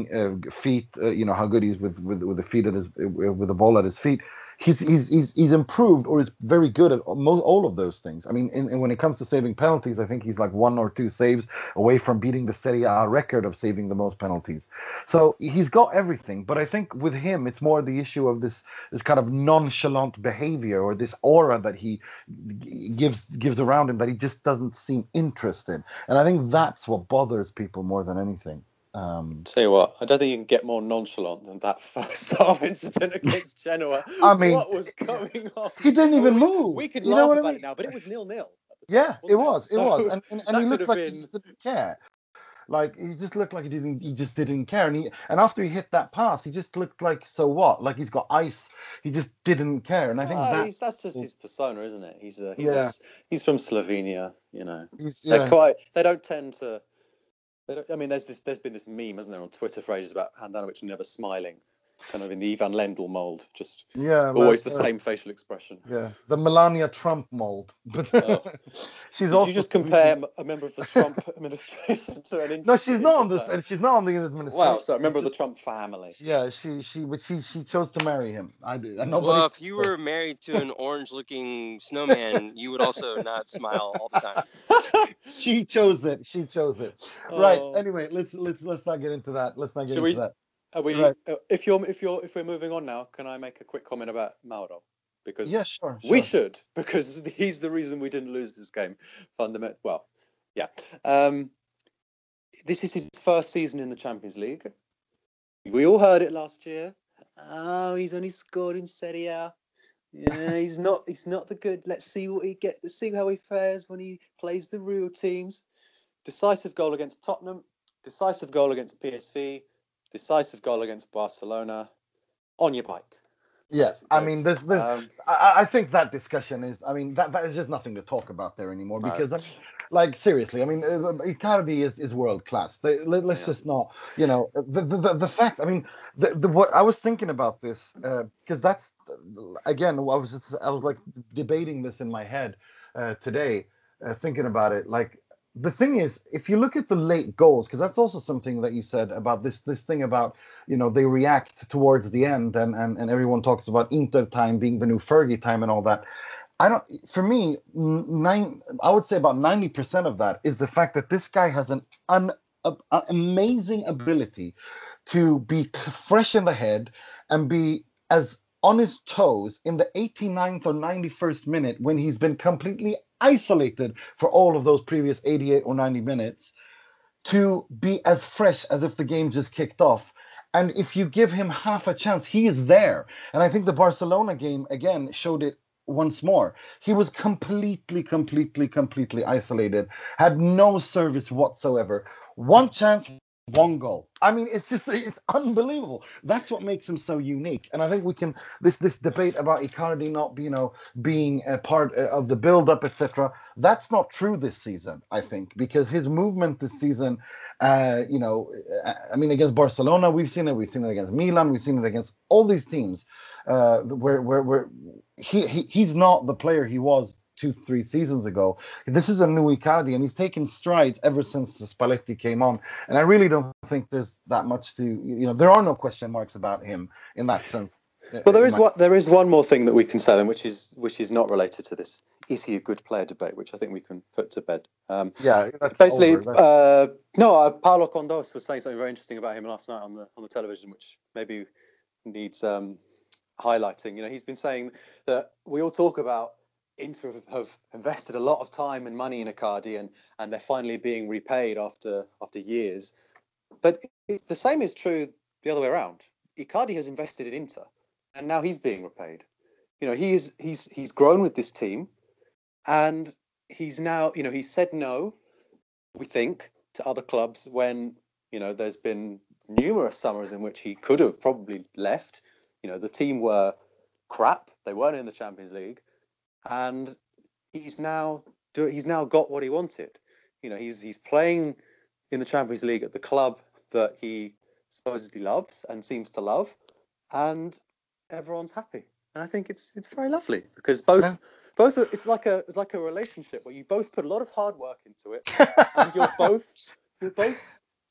feet, how good he is with the feet with the ball at his feet. He's improved, or is very good at all of those things. I mean, when it comes to saving penalties, I think he's like 1 or 2 saves away from beating the Serie A record of saving the most penalties. So he's got everything. But I think with him, it's more the issue of this kind of nonchalant behavior, or this aura that he gives around him, that he just doesn't seem interested. And I think that's what bothers people more than anything. Tell you what, I don't think you can get more nonchalant than that first half incident against Genoa. I mean, what was going on? He didn't even move. We can laugh about it now, but it was 0-0. Yeah, it was. So And he looked like he just didn't care. Like, he just looked like he just didn't care. And after he hit that pass, he just looked like, so what? Like, he's got ice. He just didn't care. And I think that's just his persona, isn't it? He's from Slovenia. He's, they don't tend to. I mean, there's been this meme, hasn't there, on Twitter for ages about Handanovic never smiling, kind of in the Ivan Lendl mold, just always the same facial expression. Yeah, the Melania Trump mold. But she's Did also. You just compare a member of the Trump administration to an. No, she's not on this, and she's not on the administration. Wow, so a member of the Trump family. Yeah, she chose to marry him. I did. Well, if you were married to an orange-looking snowman, you would also not smile all the time. She chose it. Right. Anyway, let's not get into that. Let's not get into that. If we're moving on now, can I make a quick comment about Mauro? Because sure. We should, because he's the reason we didn't lose this game. Well, yeah. This is his first season in the Champions League. We all heard it last year. Oh, he's only scored in Serie A. Yeah, he's not the good. Let's see what he gets. Let's see how he fares when he plays the real teams. Decisive goal against Tottenham. Decisive goal against PSV. Decisive goal against Barcelona. On your bike. Yes, I mean, I think that discussion is. I mean, that is just nothing to talk about there anymore, because, like, seriously, I mean, Icardi is world class. Let's just not, the fact. I mean, what I was thinking about this, because that's, again, I was like debating this in my head today, thinking about it. Like, the thing is, if you look at the late goals, because that's also something that you said about this thing about, they react towards the end, and everyone talks about Inter time being the new Fergie time and all that. For me, I would say about 90% of that is the fact that this guy has an amazing ability to be fresh in the head and be as on his toes in the 89th or 91st minute, when he's been completely isolated for all of those previous 88 or 90 minutes, to be as fresh as if the game just kicked off. And if you give him half a chance, he is there. And I think the Barcelona game, again, showed it once more. He was completely isolated, had no service whatsoever. One chance, one goal. I mean, it's unbelievable. That's what makes him so unique. And I think we can, this debate about Icardi not, being a part of the build-up, etc. That's not true this season, I think, because his movement this season, I mean, against Barcelona, we've seen it against Milan, we've seen it against all these teams, where he's not the player he was 2-3 seasons ago. This is a new Icardi, and he's taken strides ever since Spalletti came on. And I really don't think there's that much to, there are no question marks about him in that sense. Well, there is one more thing that we can say then, which is not related to this. Is he a good player debate, which I think we can put to bed. That's basically over. Paulo Condos was saying something very interesting about him last night on the television, which maybe needs highlighting. He's been saying that we all talk about Inter have invested a lot of time and money in Icardi, and they're finally being repaid after years. But the same is true the other way around. Icardi has invested in Inter, and now he's being repaid. He's grown with this team, and he's now, he's said no, we think, to other clubs when, there's been numerous summers in which he could have probably left. The team were crap. They weren't in the Champions League, and he's now got what he wanted. He's playing in the Champions League at the club that he supposedly loves and seems to love, and everyone's happy. And I think it's very lovely because both it's like a relationship where you both put a lot of hard work into it, and you're both rewarded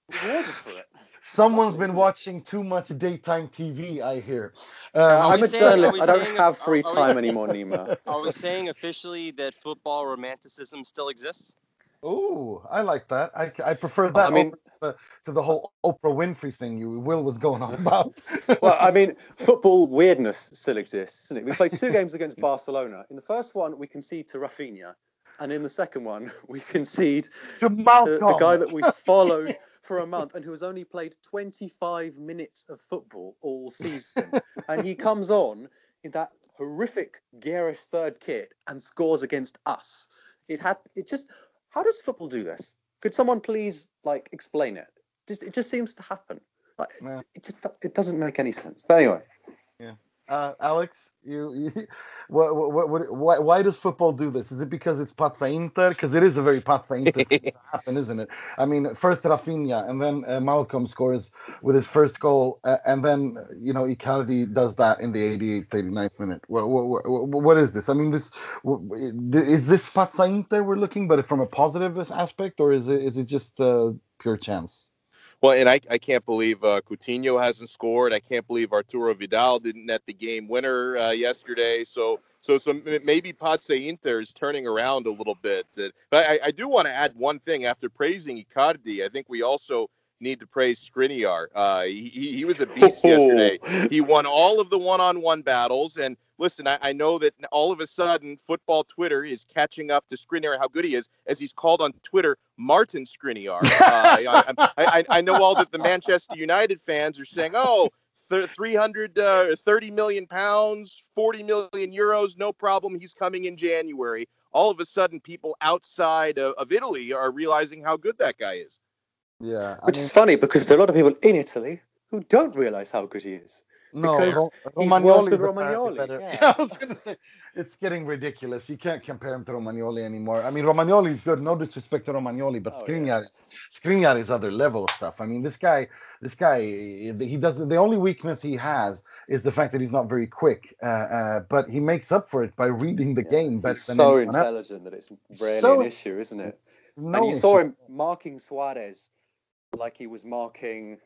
for it. Someone's been watching too much daytime TV, I hear. I'm a journalist. I don't have free time anymore, Nima. Are we saying officially that football romanticism still exists? Oh, I like that. I prefer that to the whole Oprah Winfrey thing Will was going on about. Well, football weirdness still exists, isn't it? We played 2 games against Barcelona. In the first one, we concede to Rafinha. And in the second one, we concede to the guy that we followed for a month and who has only played 25 minutes of football all season. And he comes on in that horrific Gareth third kit and scores against us. How does football do this? Could someone please explain it? It just seems to happen. It doesn't make any sense. But anyway. Yeah. Alex, why does football do this? Is it because it's Pazza Inter? Because it is a very Pazza Inter thing to happen, isn't it? First Rafinha, and then Malcolm scores with his first goal, and then Icardi does that in the 88th, 89th minute. What is this? Is this Pazza Inter we're looking, but from a positive aspect, or is it just pure chance? Well, and I can't believe Coutinho hasn't scored. I can't believe Arturo Vidal didn't net the game winner yesterday. So maybe Pazza Inter is turning around a little bit. But I do want to add one thing. After praising Icardi, I think we also need to praise Skriniar. He was a beast yesterday. He won all of the one-on-one battles. And listen, I know that all of a sudden football Twitter is catching up to Skriniar, how good he is, as he's called on Twitter Martin Skriniar. I know all that the Manchester United fans are saying, 330 million pounds, 40 million euros, no problem. He's coming in January. All of a sudden, people outside of Italy are realizing how good that guy is. Yeah, which is funny because there are a lot of people in Italy who don't realize how good he is. No, because he's worse than Romagnoli. Yeah. I was going to say, it's getting ridiculous. You can't compare him to Romagnoli anymore. Romagnoli is good. No disrespect to Romagnoli, but Skriniar is other level stuff. This guy, he does. The only weakness he has is the fact that he's not very quick. But he makes up for it by reading the game better than so intelligent that it's rarely an issue, isn't it? And you saw him marking Suarez like he was marking,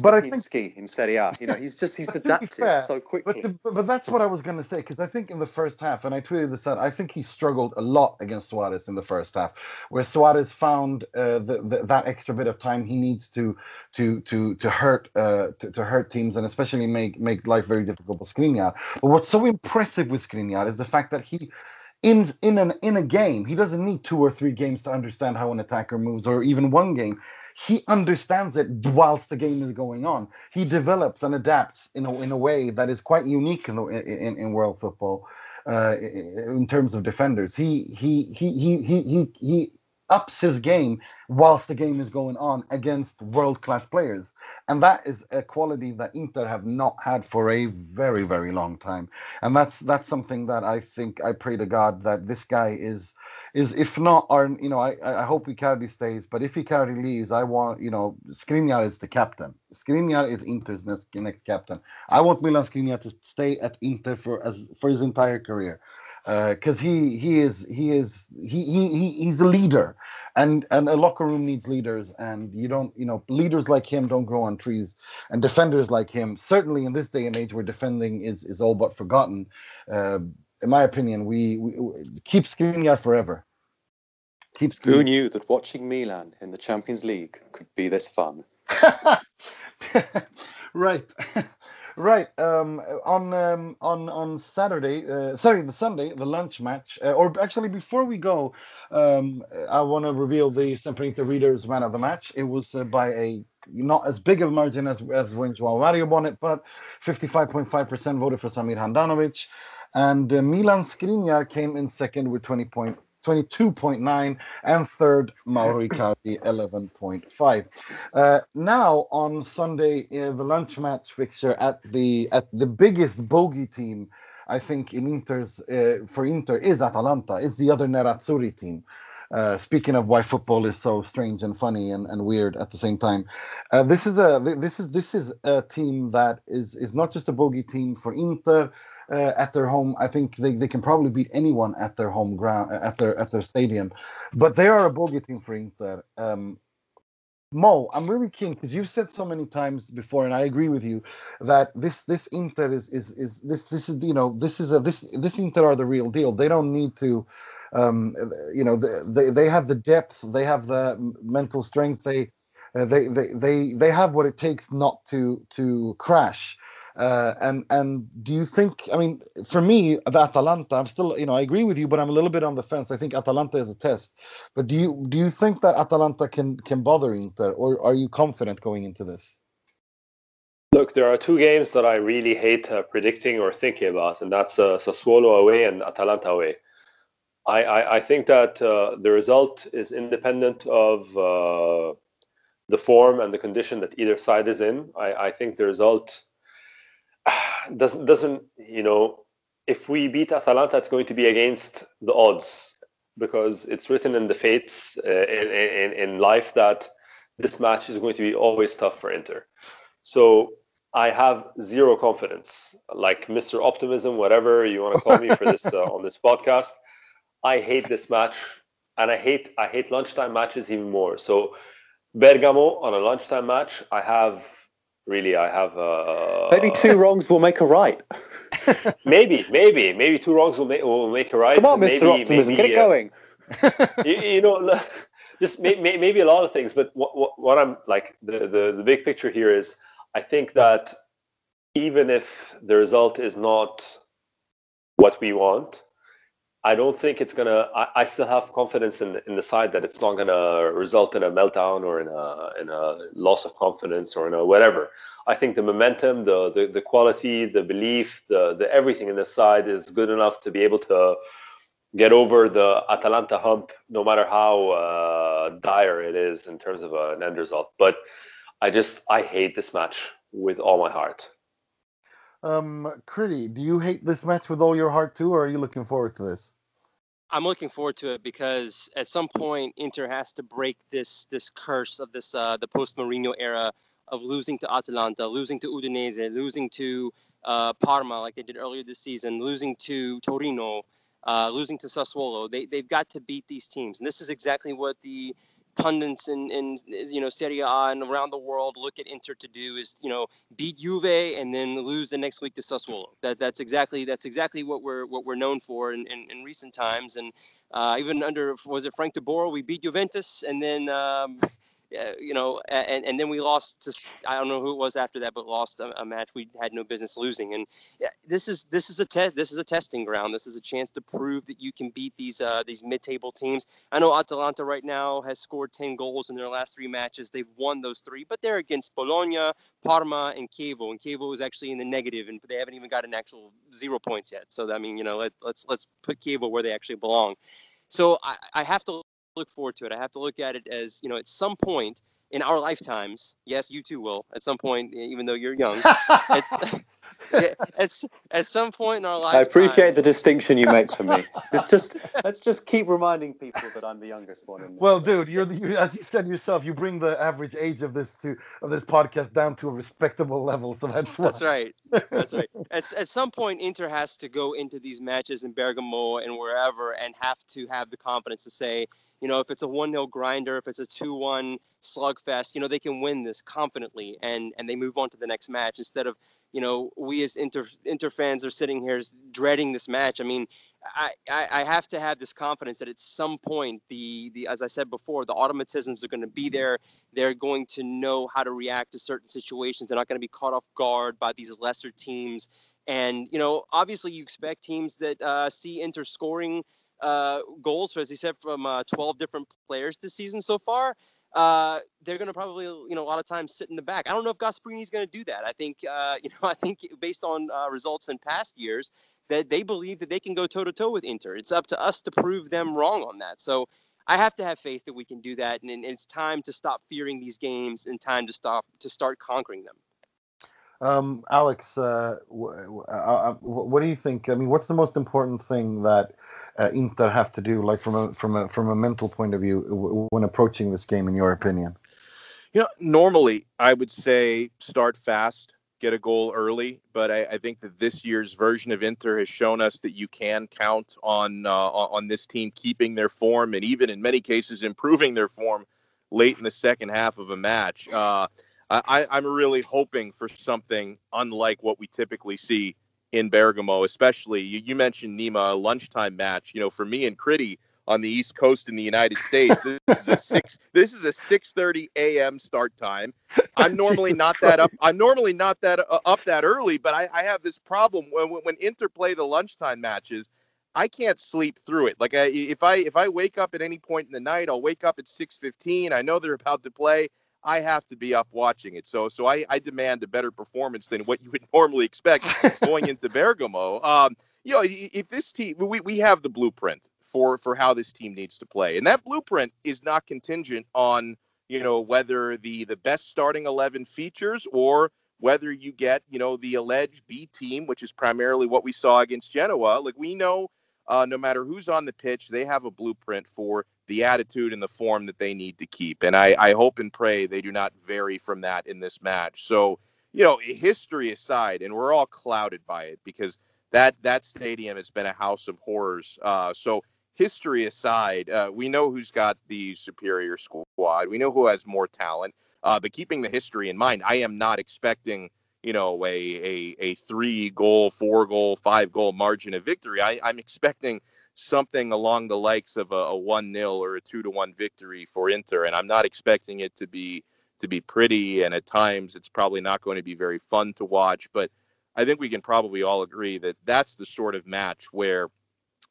but I think in Serie A, he's adapted so quickly. But that's what I was going to say, because I think in the first half, and I tweeted this out, I think he struggled a lot against Suarez in the first half, where Suarez found that extra bit of time he needs to hurt teams and especially make life very difficult for Skriniar. But what's so impressive with Skriniar is the fact that he. In a game, he doesn't need 2 or 3 games to understand how an attacker moves, or even 1 game. He understands it whilst the game is going on. He develops and adapts in a way that is quite unique in world football in terms of defenders. He ups his game whilst the game is going on against world-class players. And that is a quality that Inter have not had for a very, very long time. And that's something that I think, I pray to God that this guy is if not our, I hope Icardi stays, but if Icardi leaves, I want, Skriniar is the captain. Skriniar is Inter's next captain. I want Milan Skriniar to stay at Inter for his entire career. because he's a leader, and a locker room needs leaders, and leaders like him don't grow on trees, and defenders like him, certainly in this day and age where defending is all but forgotten, in my opinion, we keep Skriniar forever. Keep Who Skriniar. knew that watching Milan in the Champions League could be this fun? Right. Right. On Saturday, the Sunday, the lunch match, or actually before we go, I want to reveal the SempreInter readers' man of the match. It was by a not as big of a margin as when Joao Mario won it, but 55.5% voted for Samir Handanovic, and Milan Skriniar came in second with 22.9, and third Mauro Icardi 11.5. Now on Sunday, the lunch match fixture at the biggest bogey team, I think for Inter is Atalanta. It's the other Nerazzurri team. Speaking of why football is so strange and funny and weird at the same time, this is a team that is not just a bogey team for Inter. At their home, I think they can probably beat anyone at their home ground, at their stadium, but they are a bogey team for Inter. Mo, I'm really keen because you've said so many times before, and I agree with you that this Inter is this Inter are the real deal. They don't need to, they have the depth, they have the mental strength, they have what it takes not to crash. And do you think? I mean, for me, the Atalanta, I'm still, I agree with you, but I'm a little bit on the fence. I think Atalanta is a test. But do you think that Atalanta can bother Inter, or are you confident going into this? Look, there are two games that I really hate predicting or thinking about, and that's Sassuolo away and Atalanta away. I think that the result is independent of the form and the condition that either side is in. I think the result doesn't if we beat Atalanta, it's going to be against the odds, because it's written in the fates in life that this match is going to be always tough for Inter. So I have zero confidence, like Mr. Optimism, whatever you want to call me for this on this podcast. I hate this match, and I hate lunchtime matches even more. So Bergamo on a lunchtime match, I have maybe two wrongs will make a right. maybe two wrongs will make a right. Come on, Mr. Optimism, get it going. Just maybe a lot of things, but what I'm like, the big picture here is, I think that even if the result is not what we want, I don't think it's gonna. I still have confidence in the side that it's not gonna result in a meltdown or in a loss of confidence or in a whatever. I think the momentum, the quality, the belief, the everything in this side is good enough to be able to get over the Atalanta hump, no matter how dire it is in terms of an end result. But I hate this match with all my heart. Critty, do you hate this match with all your heart too, or are you looking forward to this? I'm looking forward to it because at some point Inter has to break this curse of this the post Mourinho era of losing to Atalanta, losing to Udinese, losing to Parma like they did earlier this season, losing to Torino, losing to Sassuolo. They've got to beat these teams, and this is exactly what the pundits in Serie A and around the world look at Inter to do is beat Juve and then lose the next week to Sassuolo. That's exactly what we're known for in recent times, and even under Frank de Boer, we beat Juventus and then and then we lost to, I don't know who it was after that, but lost a match we had no business losing. And this is a test. This is a testing ground. This is a chance to prove that you can beat these mid-table teams. I know Atalanta right now has scored 10 goals in their last 3 matches. They've won those 3, but they're against Bologna, Parma, and Chievo. And Chievo is actually in the negative, and they haven't even got an actual 0 points yet. So I mean, let's put Chievo where they actually belong. So I have to look forward to it. I have to look at it as, at some point, in our lifetimes, yes, you too will at some point, even though you're young. At some point in our lifetime. I appreciate the distinction you make for me. Let's just keep reminding people that I'm the youngest one in this. Well, dude, you as you said yourself, you bring the average age of this podcast down to a respectable level. So that's why. That's right. That's right. At some point, Inter has to go into these matches in Bergamo and wherever and have to have the confidence to say, if it's a 1-0 grinder, if it's a 2-1 slugfest, they can win this confidently and they move on to the next match instead of, we as Inter fans are sitting here dreading this match. I mean, I have to have this confidence that at some point, the as I said before, the automatisms are going to be there. They're going to know how to react to certain situations. They're not going to be caught off guard by these lesser teams. And, obviously you expect teams that see Inter scoring goals, as he said, from 12 different players this season so far. They're going to probably, a lot of times sit in the back. I don't know if Gasperini's going to do that. I think, I think based on results in past years, that they believe that they can go toe-to-toe with Inter. It's up to us to prove them wrong on that. So I have to have faith that we can do that, and it's time to stop fearing these games and time to start conquering them. Alex, what do you think? I mean, what's the most important thing that Inter have to do, like from a mental point of view, when approaching this game, in your opinion? Normally I would say start fast, get a goal early, but I think that this year's version of Inter has shown us that you can count on this team keeping their form and even in many cases improving their form late in the second half of a match. I'm really hoping for something unlike what we typically see in Bergamo, especially you mentioned Nima, a lunchtime match. For me and Critty on the East Coast in the United States, this is a 6:30 a.m. start time. I'm normally not that up. I'm normally not that up that early, but I have this problem when Inter play the lunchtime matches. I can't sleep through it. Like if I wake up at any point in the night, I'll wake up at 6:15. I know they're about to play. I have to be up watching it. So I demand a better performance than what you would normally expect going into Bergamo. If this team, we have the blueprint for how this team needs to play. And that blueprint is not contingent on, whether the best starting 11 features or whether you get, the alleged B team, which is primarily what we saw against Genoa. Like we know, no matter who's on the pitch, they have a blueprint for the attitude and the form that they need to keep. And I hope and pray they do not vary from that in this match. So, history aside, and we're all clouded by it because that stadium has been a house of horrors. So history aside, we know who's got the superior squad. We know who has more talent. But keeping the history in mind, I am not expecting, a 3-goal, 4-goal, 5-goal margin of victory. I'm expecting something along the likes of a 1-0 or a 2-1 victory for Inter, and I'm not expecting it to be pretty. And at times, it's probably not going to be very fun to watch. But I think we can probably all agree that that's the sort of match where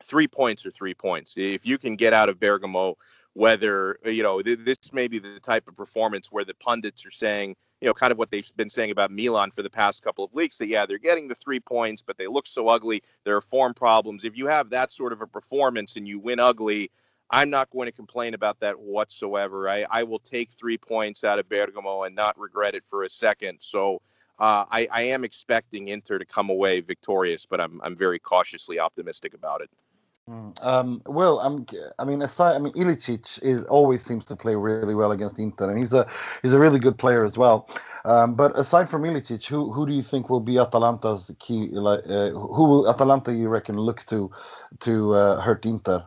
3 points are 3 points. If you can get out of Bergamo, whether, this may be the type of performance where the pundits are saying, kind of what they've been saying about Milan for the past couple of weeks, that, yeah, they're getting the 3 points, but they look so ugly. There are form problems. If you have that sort of a performance and you win ugly, I'm not going to complain about that whatsoever. I will take 3 points out of Bergamo and not regret it for a second. So I am expecting Inter to come away victorious, but I'm very cautiously optimistic about it. Ilicic always seems to play really well against Inter, and he's a really good player as well. But aside from Ilicic, who do you think will be Atalanta's key? Who will Atalanta, you reckon, look to hurt Inter?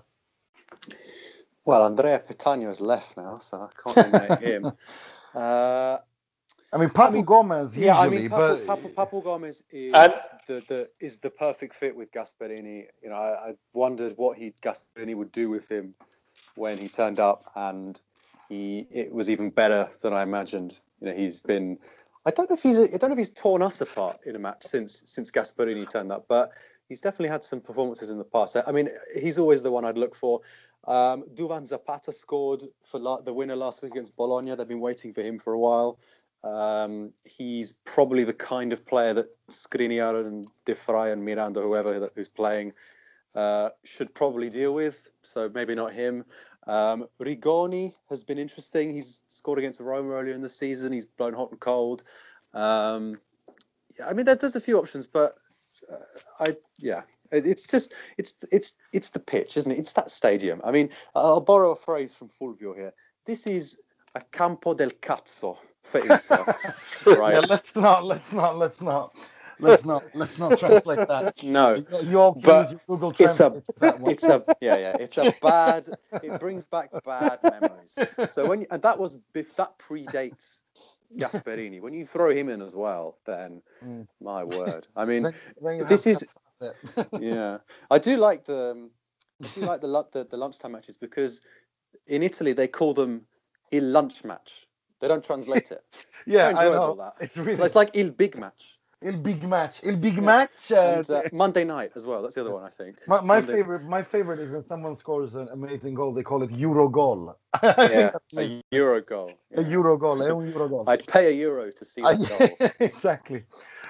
Well, Andrea Petagno has left now, so I can't nominate him. Papu Gomez usually, Papu Gomez is the perfect fit with Gasperini. I wondered what Gasperini would do with him when he turned up, and it was even better than I imagined. He's been. I don't know if he's torn us apart in a match since Gasperini turned up, but he's definitely had some performances in the past. I mean, he's always the one I'd look for. Duvan Zapata scored for the winner last week against Bologna. They've been waiting for him for a while. He's probably the kind of player that Skriniar and De Vrij and Miranda, whoever who's playing, should probably deal with. So maybe not him. Rigoni has been interesting. He's scored against Roma earlier in the season. He's blown hot and cold. Yeah, I mean, there's a few options, but it's the pitch, isn't it? It's that stadium. I mean, I'll borrow a phrase from Fulvio here. This is a campo del cazzo for Inter, right? Yeah, let's not translate that. No, you all can use your Google Translate. It's a bad. It brings back bad memories. So and that predates Gasperini. When you throw him in as well, then my word. I mean, this is yeah. I do like the lunchtime matches because in Italy they call them il lunch match. They don't translate it. It's Yeah, very I enjoyable, know. that. It's like il big match. Il big match. And Monday night as well. That's the other one, I think. My favorite is when someone scores an amazing goal. They call it Euro goal. Yeah, a Euro goal. A Euro goal. Un Euro goal. I'd pay €1 to see that goal. Exactly.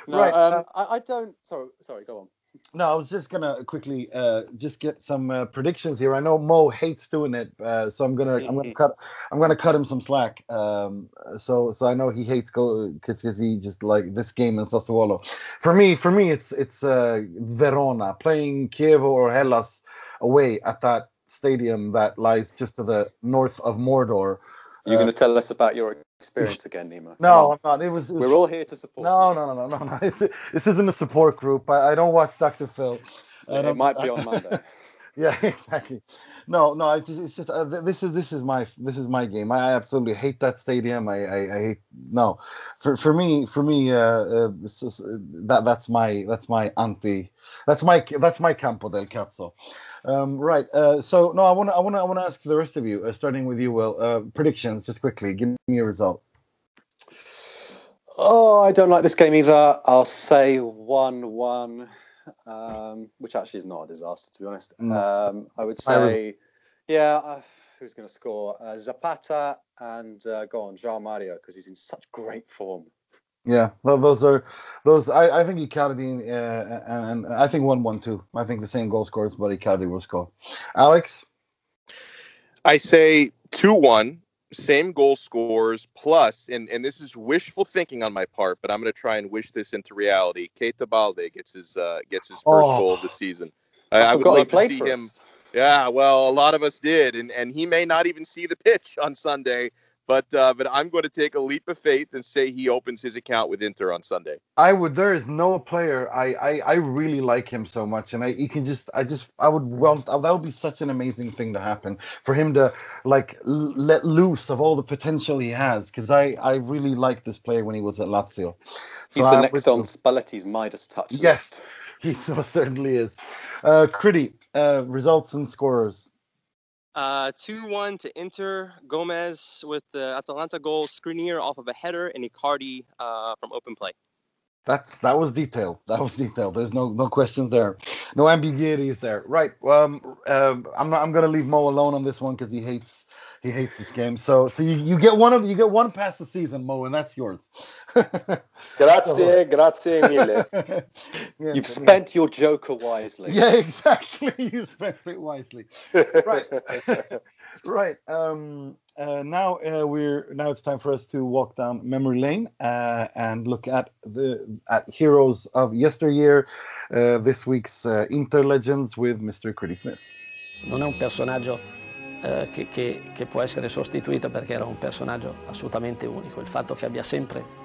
No, right. I don't. Sorry. Go on. No, I was just gonna quickly just get some predictions here. I know Mo hates doing it, so I'm gonna cut him some slack. So I know he hates because he just like this game in Sassuolo. For me, it's Verona playing Kiev or Hellas away at that stadium that lies just to the north of Mordor. You're going to tell us about your experience again, Nima? No, I'm not. It was We're all here to support. No. This isn't a support group. I don't watch Dr. Phil. It might be on Monday. Yeah, exactly. No. It's just this is my game. I absolutely hate that stadium. I hate no. For me, that's my anti. That's my campo del cazzo. Right. So no, I want to ask the rest of you, starting with you, Will. Predictions, just quickly. Give me a result. Oh, I don't like this game either. I'll say 1-1, which actually is not a disaster, to be honest. I would say, who's going to score? Zapata and Joao Mario, because he's in such great form. Yeah, those. I think Icardi and I think 1-1 too. I think the same goal scores, but Icardi will score. Alex, I say 2-1. Same goal scores plus, and this is wishful thinking on my part, but I'm going to try and wish this into reality. Keita Balde gets his first goal of the season. I would love to see him. Yeah, well, a lot of us did, and he may not even see the pitch on Sunday. But I'm going to take a leap of faith and say he opens his account with Inter on Sunday. There is no player I really like him so much, and that would be such an amazing thing to happen for him to like let loose of all the potential he has, because I really liked this player when he was at Lazio. He's the next on Spalletti's Midas touch. Yes, he so certainly is. Critty, results and scorers. 2-1 to Inter. Gomez with the Atalanta goal, Skriniar off of a header, and Icardi from open play. That was detailed. There's no questions there. No ambiguities there. Right. I'm gonna leave Mo alone on this one because he hates this game. So you get one pass a season, Mo, and that's yours. Grazie mille. You've spent your joker wisely. Yeah, exactly. You spent it wisely. Right. Right. Now it's time for us to walk down memory lane and look at heroes of yesteryear. This week's Inter Legends with Mr. Critty Smith. Non è un personaggio che può essere sostituito, perché era un personaggio assolutamente unico. Il fatto che abbia sempre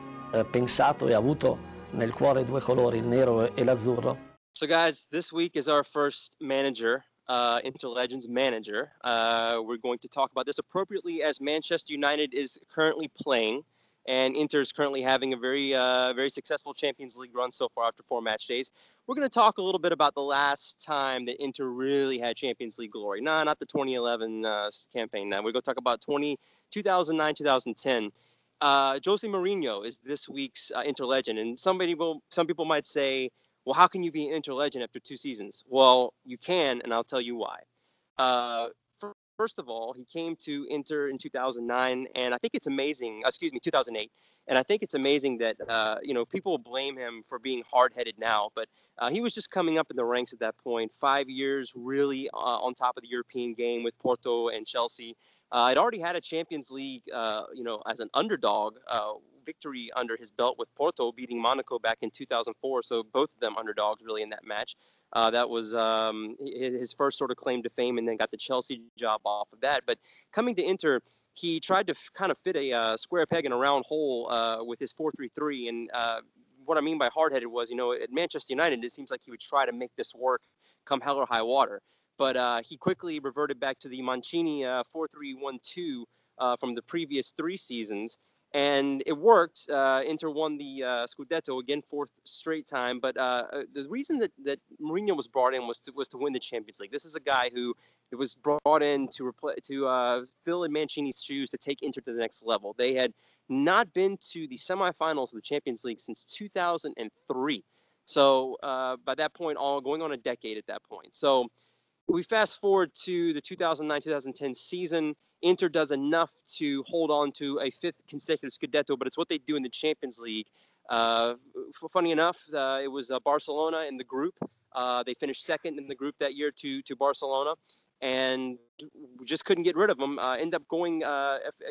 pensato e avuto nel cuore due colori, il nero e l'azzurro. So guys, this week is our first manager. Inter Legends manager. We're going to talk about this appropriately as Manchester United is currently playing, and Inter is currently having a very successful Champions League run so far after 4 match days. We're going to talk a little bit about the last time that Inter really had Champions League glory. No, not the 2011 campaign. Now we're going to talk about 2009-2010. José Mourinho is this week's Inter Legend, and some people might say, well, how can you be an Inter Legend after 2 seasons? Well, you can, and I'll tell you why. first of all, he came to Inter in 2009, and I think it's amazing. 2008. And I think it's amazing that, people blame him for being hard-headed now, but he was just coming up in the ranks at that point. 5 years really on top of the European game with Porto and Chelsea. I'd already had a Champions League, as an underdog victory under his belt with Porto, beating Monaco back in 2004. So both of them underdogs really in that match. That was his first sort of claim to fame, and then got the Chelsea job off of that. But coming to Inter, he tried to kind of fit a square peg in a round hole with his 4-3-3. And what I mean by hard-headed was, at Manchester United, it seems like he would try to make this work come hell or high water. But he quickly reverted back to the Mancini 4-3-1-2 from the previous 3 seasons. And it worked. Inter won the Scudetto again, 4th straight time. But the reason that Mourinho was brought in was to win the Champions League. This is a guy who was brought in to fill in Mancini's shoes to take Inter to the next level. They had not been to the semifinals of the Champions League since 2003. So by that point, going on a decade at that point. So we fast forward to the 2009-2010 season. Inter does enough to hold on to a 5th consecutive Scudetto, but it's what they do in the Champions League. Funny enough, it was Barcelona in the group. They finished 2nd in the group that year to Barcelona, and we just couldn't get rid of them. End up going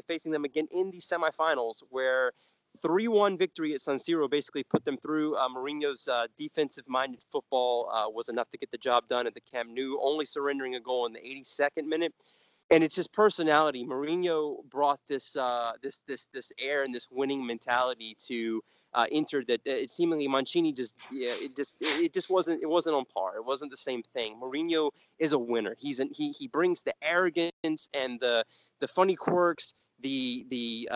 facing them again in the semifinals, where 3-1 victory at San Siro basically put them through. Mourinho's defensive-minded football was enough to get the job done at the Camp Nou, only surrendering a goal in the 82nd minute. And it's his personality. Mourinho brought this air and this winning mentality to Inter that it seemingly Mancini it wasn't on par. It wasn't the same thing. Mourinho is a winner. He brings the arrogance and the funny quirks, the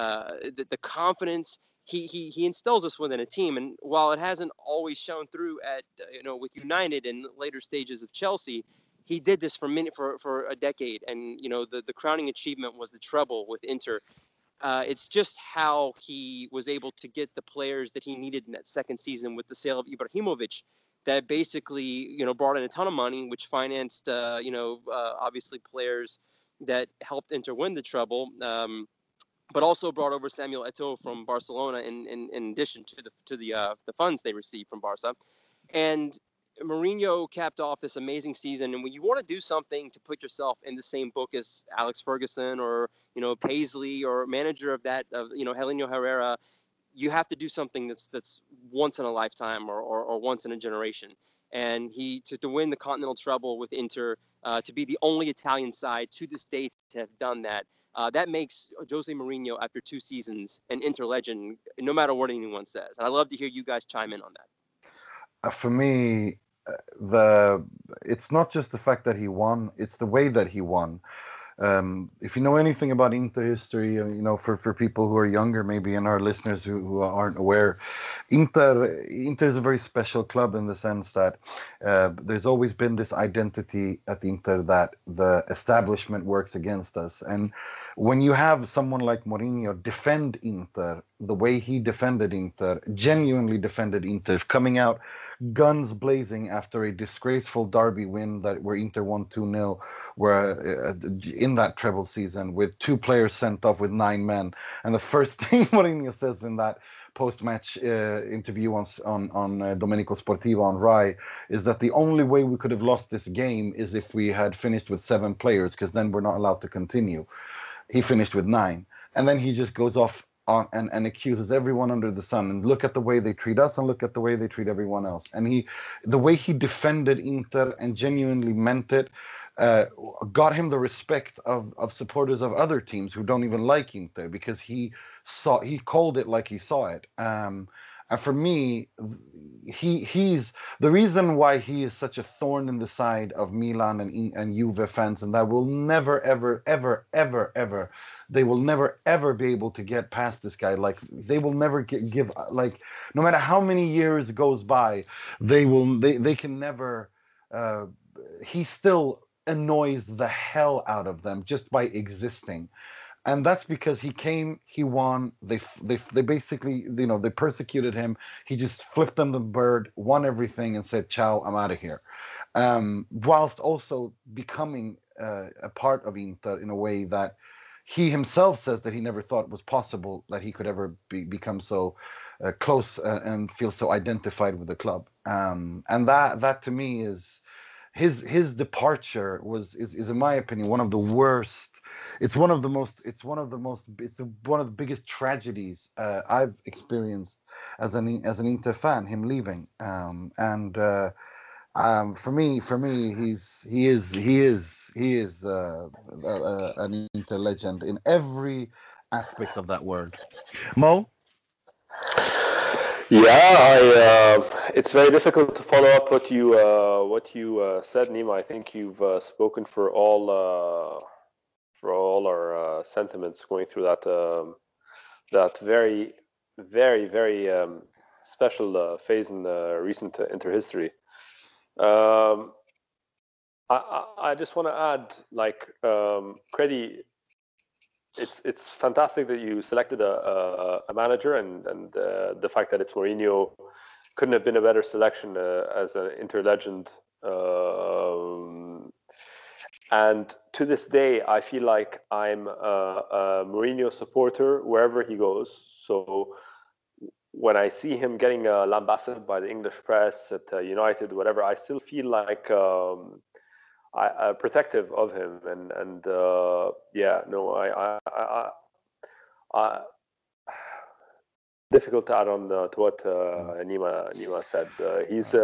confidence. He instills this within a team. And while it hasn't always shown through at with United and later stages of Chelsea, he did this for a decade. And the crowning achievement was the treble with Inter. It's just how he was able to get the players that he needed in that second season with the sale of Ibrahimovic, that basically brought in a ton of money, which financed obviously players that helped Inter win the treble. But also brought over Samuel Eto'o from Barcelona in addition to the funds they received from Barca. And Mourinho capped off this amazing season. And when you want to do something to put yourself in the same book as Alex Ferguson or Paisley or manager of Helenio Herrera, you have to do something that's once in a lifetime or once in a generation. And to win the continental treble with Inter, to be the only Italian side to this day to have done that. That makes Jose Mourinho, after 2 seasons, an Inter legend, no matter what anyone says. And I'd love to hear you guys chime in on that. For me, it's not just the fact that he won; it's the way that he won. If you know anything about Inter history, for people who are younger, maybe, and our listeners who aren't aware, Inter is a very special club in the sense that there's always been this identity at Inter that the establishment works against us. And when you have someone like Mourinho defend Inter the way he defended Inter, genuinely defended Inter, coming out guns blazing after a disgraceful derby win where Inter won 2-0, where in that treble season, with 2 players sent off with 9 men. And the first thing Mourinho says in that post-match interview on Domenico Sportivo on Rai is that the only way we could have lost this game is if we had finished with 7 players, because then we're not allowed to continue. He finished with 9. And then he just goes off and accuses everyone under the sun, and look at the way they treat us and look at the way they treat everyone else. And the way he defended Inter and genuinely meant it, got him the respect of supporters of other teams who don't even like Inter, because he called it like he saw it. And for me, he's the reason why he is such a thorn in the side of Milan and Juve fans, and that will never, ever, ever, ever, ever, they will never, ever be able to get past this guy. Like, they will never no matter how many years goes by, they can never, he still annoys the hell out of them just by existing. And that's because he came, he won. They basically, they persecuted him. He just flipped them the bird, won everything, and said, "Ciao, I'm out of here." Whilst also becoming a part of Inter in a way that he himself says that he never thought was possible that he could ever become so close and feel so identified with the club. And that to me is his departure is in my opinion one of the worst. It's one of the most. It's one of the biggest tragedies I've experienced as an Inter fan. Him leaving, and for me, he is an Inter legend in every aspect of that word. Mo? Yeah, it's very difficult to follow up what you said, Nima. I think you've spoken for all our sentiments going through that very, very, very special phase in the recent Inter history. I just want to add, like, Critty, it's fantastic that you selected a manager, and the fact that it's Mourinho couldn't have been a better selection as an Inter legend. And to this day, I feel like I'm a Mourinho supporter wherever he goes. So when I see him getting lambasted by the English press at United, whatever, I still feel like protective of him, and difficult to add on to what Nima said. He's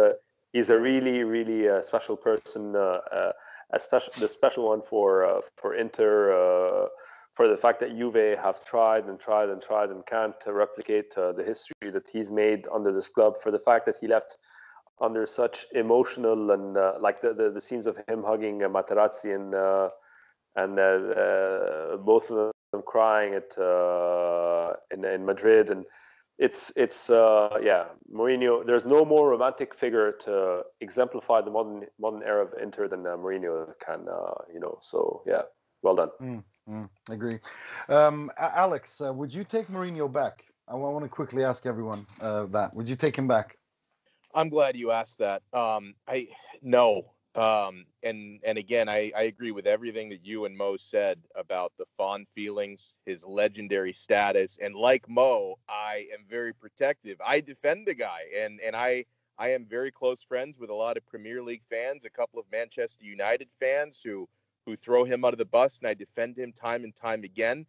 a really, really special person, the special one for Inter, for the fact that Juve have tried and can't replicate the history that he's made under this club, for the fact that he left under such emotional and like the scenes of him hugging Materazzi and both of them crying at in Madrid, and it's Mourinho. There's no more romantic figure to exemplify the modern era of Inter than Mourinho can. So yeah, well done. Agree. Alex, would you take Mourinho back? I want to quickly ask everyone that. Would you take him back? I'm glad you asked that. No. And again, I agree with everything that you and Mo said about the fond feelings, his legendary status, and like Mo, I am very protective. I defend the guy, and I am very close friends with a lot of Premier League fans, a couple of Manchester United fans who throw him out of the bus, and I defend him time and time again.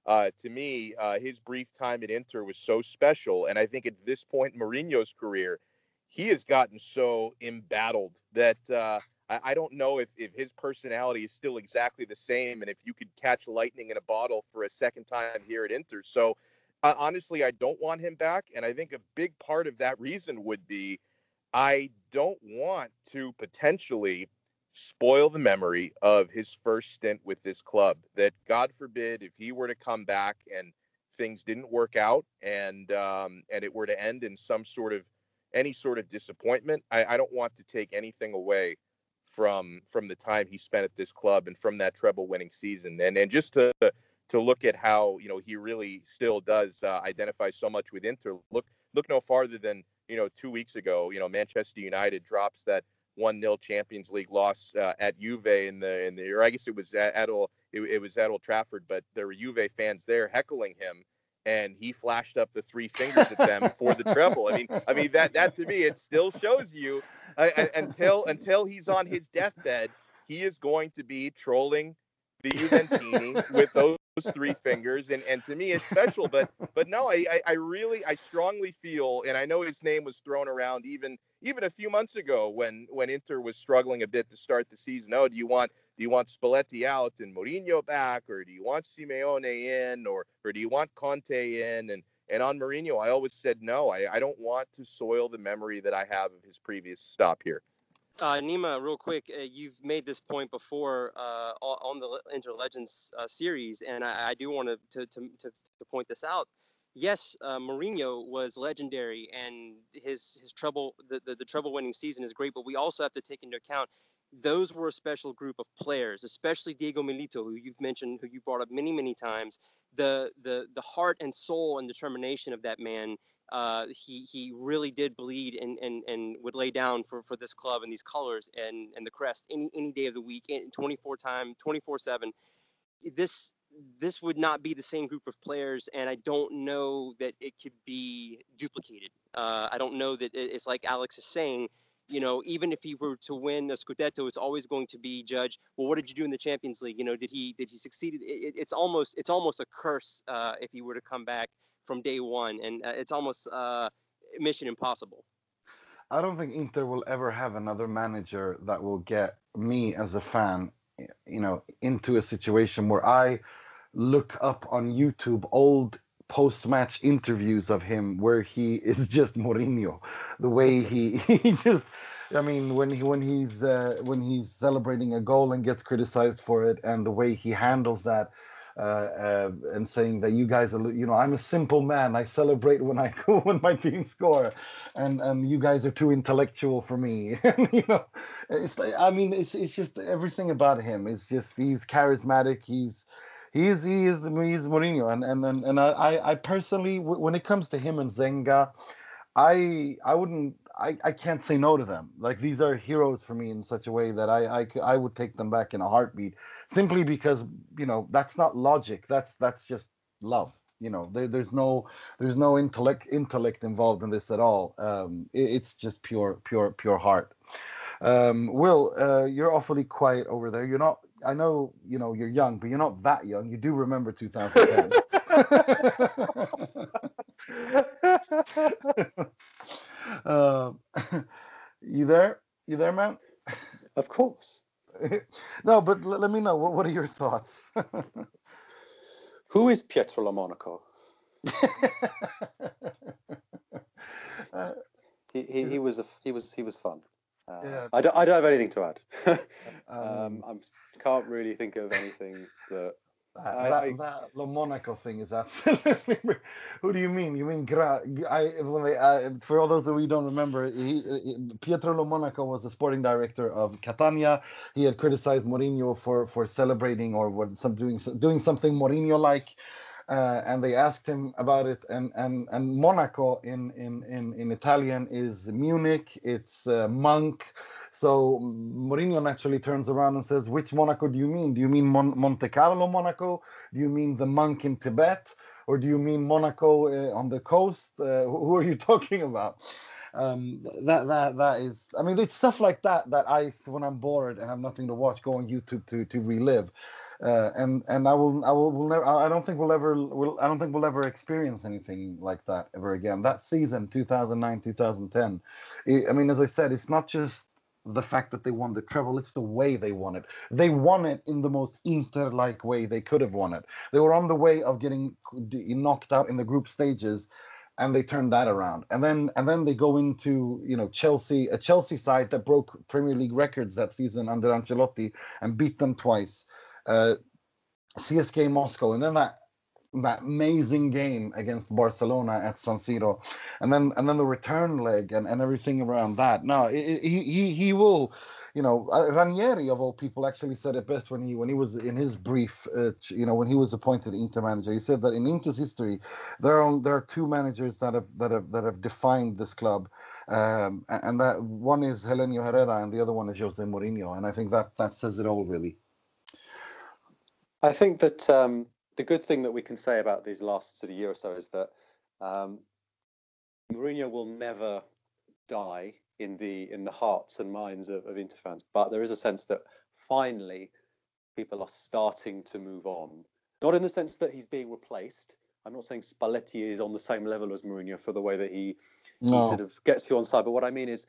To me, his brief time at Inter was so special, and I think at this point in Mourinho's career, he has gotten so embattled that I don't know if his personality is still exactly the same, and if you could catch lightning in a bottle for a second time here at Inter. So honestly, I don't want him back, and I think a big part of that reason would be I don't want to potentially spoil the memory of his first stint with this club. That, God forbid, if he were to come back and things didn't work out and it were to end in any sort of disappointment, I don't want to take anything away from the time he spent at this club and from that treble winning season. And just to look at how, he really still does identify so much with Inter. Look no farther than, 2 weeks ago, Manchester United drops that 1-0 Champions League loss at Juve or I guess it was at Old Trafford, but there were Juve fans there heckling him, and he flashed up the 3 fingers at them for the treble. I mean that to me, it still shows you until he's on his deathbed, he is going to be trolling the Juventini with those 3 fingers, and to me it's special. But no, I strongly feel, and I know his name was thrown around even a few months ago when Inter was struggling a bit to start the season. Oh, do you want Spalletti out and Mourinho back, or do you want Simeone in, or do you want Conte in? And on Mourinho, I always said no. I don't want to soil the memory that I have of his previous stop here. Nima, real quick, you've made this point before on the Inter Legends series, and I do want to point this out. Yes, Mourinho was legendary, and his treble, the treble winning season is great, but we also have to take into account those were a special group of players, especially Diego Milito, who you've mentioned, who you brought up many times. The heart and soul and determination of that man he really did bleed and would lay down for this club and these colors and the crest any day of the week, 24/7. This would not be the same group of players, and I don't know that it could be duplicated. I don't know that it's like Alex is saying. Even if he were to win a Scudetto, it's always going to be judged. Well, what did you do in the Champions League? Did he succeed? It's almost a curse if he were to come back from day one, and it's almost mission impossible. I don't think Inter will ever have another manager that will get me as a fan, into a situation where I look up on YouTube old post-match interviews of him where he is just Mourinho, the way he just. I mean, when he's celebrating a goal and gets criticized for it, and the way he handles that, and saying that you guys are, I'm a simple man. I celebrate when my team score, and you guys are too intellectual for me. It's like, I mean, it's just everything about him. It's just he's charismatic. He's Mourinho, and I personally, when it comes to him and Zenga, I can't say no to them. Like, these are heroes for me in such a way that I would take them back in a heartbeat, simply because that's not logic. That's just love. There's no intellect involved in this at all. It's just pure heart. Will, you're awfully quiet over there. You're not. I know you're young, but you're not that young. You do remember 2010. You there? You there, man? Of course. No, but let me know. What are your thoughts? Who is Pietro Lomonaco? He was fun. Yeah. I don't have anything to add. I can't really think of anything that. That Lomonaco thing is absolutely. Who do you mean? You mean for all those who don't remember, Pietro Lomonaco was the sporting director of Catania. He had criticized Mourinho for celebrating or doing something Mourinho-like, and they asked him about it. And Monaco in Italian is Munich. It's monk. So Mourinho naturally turns around and says, which Monaco do you mean? Do you mean Monte Carlo Monaco? Do you mean the monk in Tibet? Or do you mean Monaco on the coast? Who are you talking about? That is, I mean, it's stuff like that when I'm bored and have nothing to watch, go on YouTube to relive. And I will never. I don't think we'll ever experience anything like that ever again. That season, 2009-2010. I mean, as I said, it's not just the fact that they won the treble, it's the way they won it. They won it in the most Inter-like way they could have won it. They were on the way of getting knocked out in the group stages, and they turned that around. And then they go into Chelsea, a Chelsea side that broke Premier League records that season under Ancelotti and beat them twice. CSKA Moscow, and then that amazing game against Barcelona at San Siro, and then the return leg and everything around that. No, he will. Ranieri of all people actually said it best when he was in his brief. When he was appointed Inter manager, he said that in Inter's history, there are two managers that have defined this club, and that one is Helenio Herrera and the other one is José Mourinho, and I think that says it all, really. I think that the good thing that we can say about these last sort of year or so is that Mourinho will never die in the hearts and minds of Inter fans, but there is a sense that finally people are starting to move on. Not in the sense that he's being replaced. I'm not saying Spalletti is on the same level as Mourinho for the way that he sort of gets you on side, but what I mean is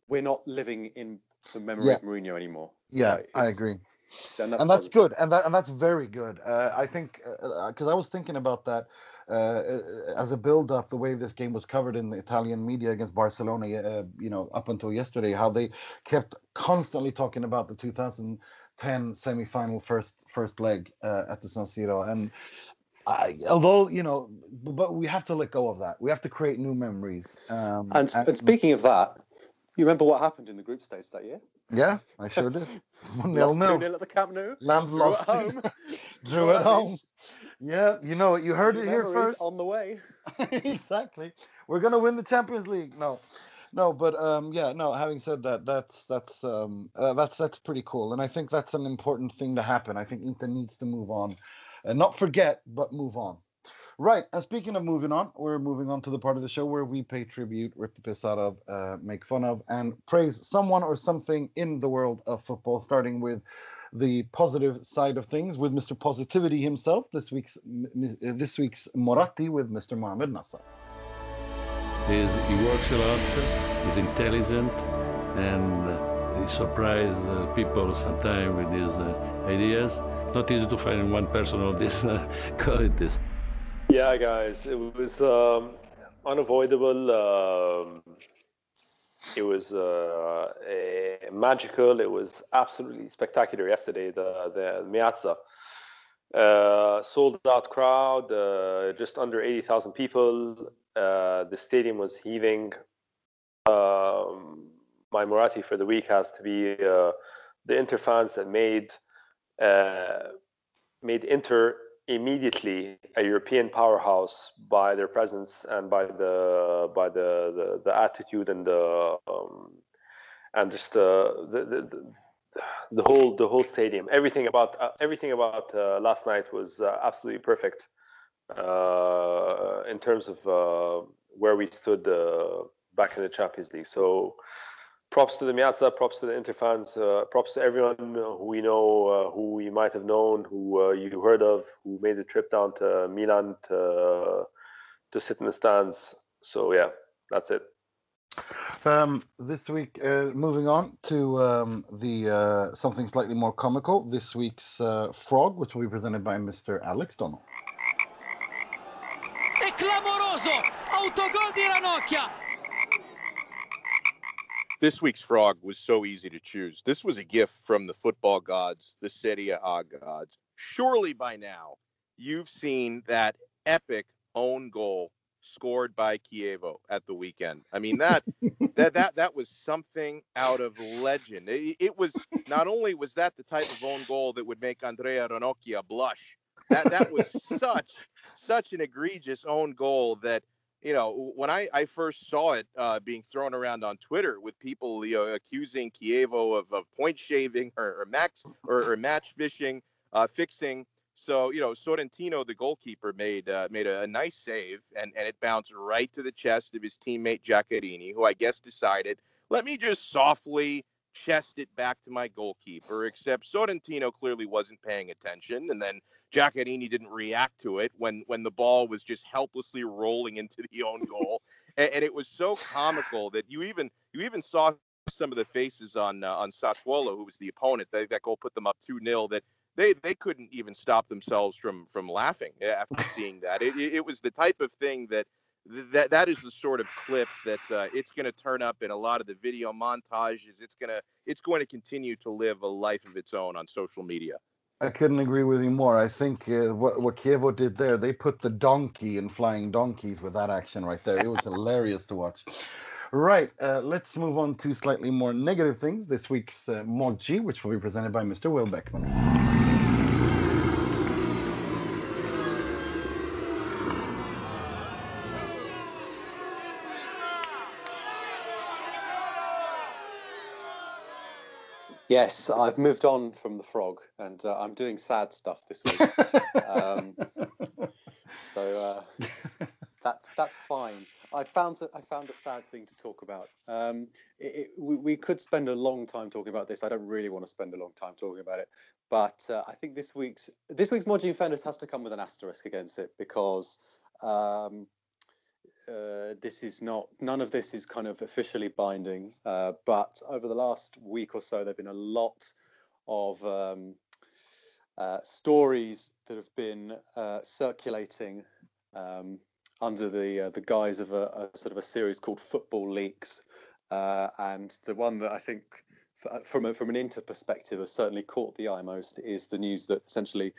we're not living in the memory of Mourinho anymore. Yeah, I agree. And that's good, and that's very good. I think because I was thinking about that as a build-up, the way this game was covered in the Italian media against Barcelona, up until yesterday, how they kept constantly talking about the 2010 semi-final first leg at the San Siro, and but we have to let go of that. We have to create new memories. And speaking of that, you remember what happened in the group stage that year? Yeah, I sure did. Lost 2-0 at the Camp Nou. Lost at home. Drew at home. Yeah, you heard it here Memories first. on the way. Exactly. We're gonna win the Champions League. No, but yeah, no. Having said that, that's pretty cool, and I think that's an important thing to happen. I think Inter needs to move on, and not forget, but move on. Right. And speaking of moving on, we're moving on to the part of the show where we pay tribute, rip the piss out of, make fun of, and praise someone or something in the world of football. Starting with the positive side of things with Mr. Positivity himself. This week's Moratti with Mr. Mohamed Nassar. He works a lot, he's intelligent, and he surprises people sometimes with his ideas. Not easy to find one person of these qualities. Yeah, guys, it was unavoidable. It was magical. It was absolutely spectacular yesterday. The Miazza sold out crowd, just under 80,000 people. The stadium was heaving. My Moratti for the week has to be the Inter fans that made Inter immediately a European powerhouse by their presence and by the attitude and just the whole stadium. Everything about last night was absolutely perfect in terms of where we stood back in the Champions League. So props to the Miazza, props to the Inter fans, props to everyone who we know, who we might have known, who you heard of, who made the trip down to Milan to sit in the stands. So yeah, that's it. This week, moving on to the something slightly more comical. This week's Frog, which will be presented by Mr. Alex Donno. È clamoroso! Autogol di Ranocchia! This week's Frog was so easy to choose. This was a gift from the football gods, the Serie A gods. Surely by now, you've seen that epic own goal scored by Chievo at the weekend. I mean, that was something out of legend. It was, not only was that the type of own goal that would make Andrea Ranocchia blush, that was such an egregious own goal that, when I first saw it being thrown around on Twitter with people, accusing Chievo of point shaving or match fixing. So, Sorrentino, the goalkeeper, made a nice save, and it bounced right to the chest of his teammate Giaccherini, who I guess decided, let me just softly chest it back to my goalkeeper, except Sorrentino clearly wasn't paying attention, and then Giaccherini didn't react to it when the ball was just helplessly rolling into the own goal, and it was so comical that you even saw some of the faces on Sassuolo, who was the opponent. That goal put them up 2-0. That they couldn't even stop themselves from laughing after seeing that. It was the type of thing that is the sort of clip that it's going to turn up in a lot of the video montages. It's going to continue to live a life of its own on social media. I couldn't agree with you more. I think what Chievo did there, they put the donkey in flying donkeys with that action right there. It was hilarious to watch. Right, let's move on to slightly more negative things. This week's Moggi, which will be presented by Mr. Will Beckman. Yes, I've moved on from the Frog, and I'm doing sad stuff this week. So that's fine. I found a sad thing to talk about. We could spend a long time talking about this. I don't really want to spend a long time talking about it, but I think this week's Moggi in fairness has to come with an asterisk against it, because none of this is kind of officially binding, but over the last week or so, there have been a lot of stories that have been circulating under the guise of a sort of a series called Football Leaks, and the one that I think, from an Inter perspective, has certainly caught the eye most is the news that essentially,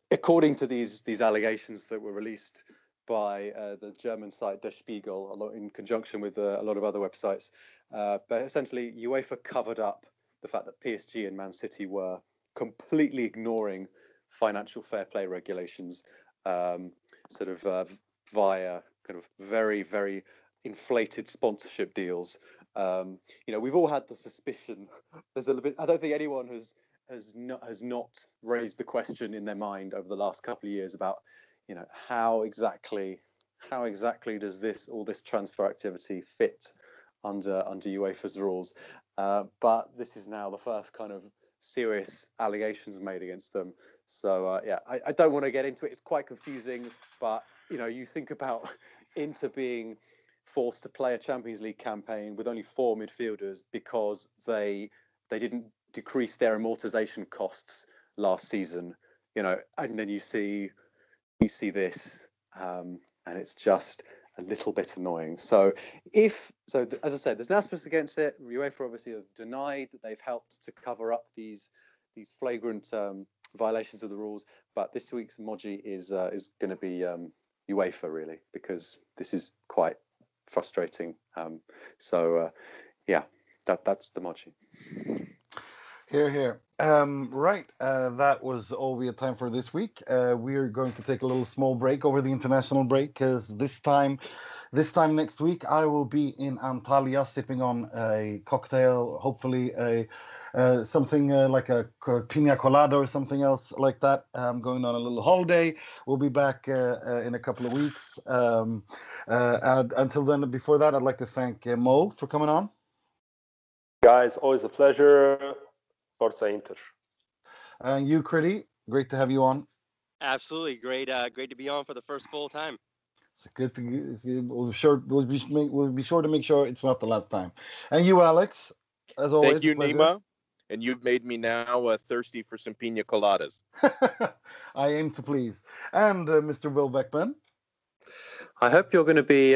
according to these allegations that were released by the German site Der Spiegel, in conjunction with a lot of other websites, but essentially UEFA covered up the fact that PSG and Man City were completely ignoring financial fair play regulations sort of via kind of very, very inflated sponsorship deals. We've all had the suspicion. There's a little bit. I don't think anyone has not raised the question in their mind over the last couple of years about, how exactly does all this transfer activity fit under UEFA's rules? But this is now the first kind of serious allegations made against them. So I don't want to get into it. It's quite confusing, but you think about Inter being forced to play a Champions League campaign with only 4 midfielders because they didn't decrease their amortization costs last season, and then you see this, and it's just a little bit annoying. So as I said, there's an asterisk against it. UEFA obviously have denied that they've helped to cover up these flagrant violations of the rules. But this week's Moggi is going to be UEFA, really, because this is quite frustrating. That's the Moggi. Here, here. Right. That was all we had time for this week. We're going to take a little small break over the international break, because this time next week I will be in Antalya sipping on a cocktail, hopefully something like a pina colada or something else like that. I'm going on a little holiday. We'll be back in a couple of weeks. And until then, before that, I'd like to thank Mo for coming on. Guys, always a pleasure. Forza Inter. And you, Critty, great to have you on. Absolutely great to be on for the first full time. It's good to we'll be sure to make sure it's not the last time. And you, Alex, as always. Thank you, Nima. And you've made me now thirsty for some pina coladas. I aim to please. And Mr. Will Beckman. I hope you're going to be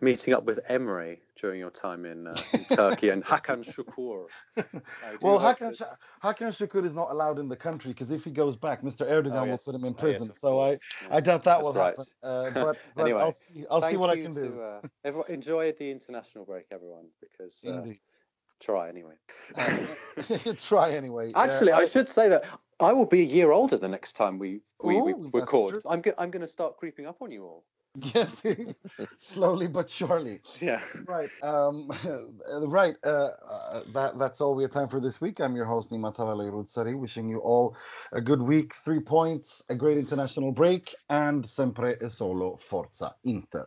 meeting up with Emre during your time in Turkey and Hakan Şükür. Well, Hakan Şükür is not allowed in the country, because if he goes back, Mr. Erdogan will put him in prison. Yes, I doubt that will happen. But anyway, I'll see what I can do. Everyone, enjoy the international break, everyone, because try anyway. Try anyway. Actually, I should say that I will be a year older the next time we record. I'm going to start creeping up on you all. Yes, slowly but surely. Yeah. Right. That's all we have time for this week. I'm your host, Nima Rutsari, wishing you all a good week, 3 points, a great international break, and sempre e solo Forza Inter.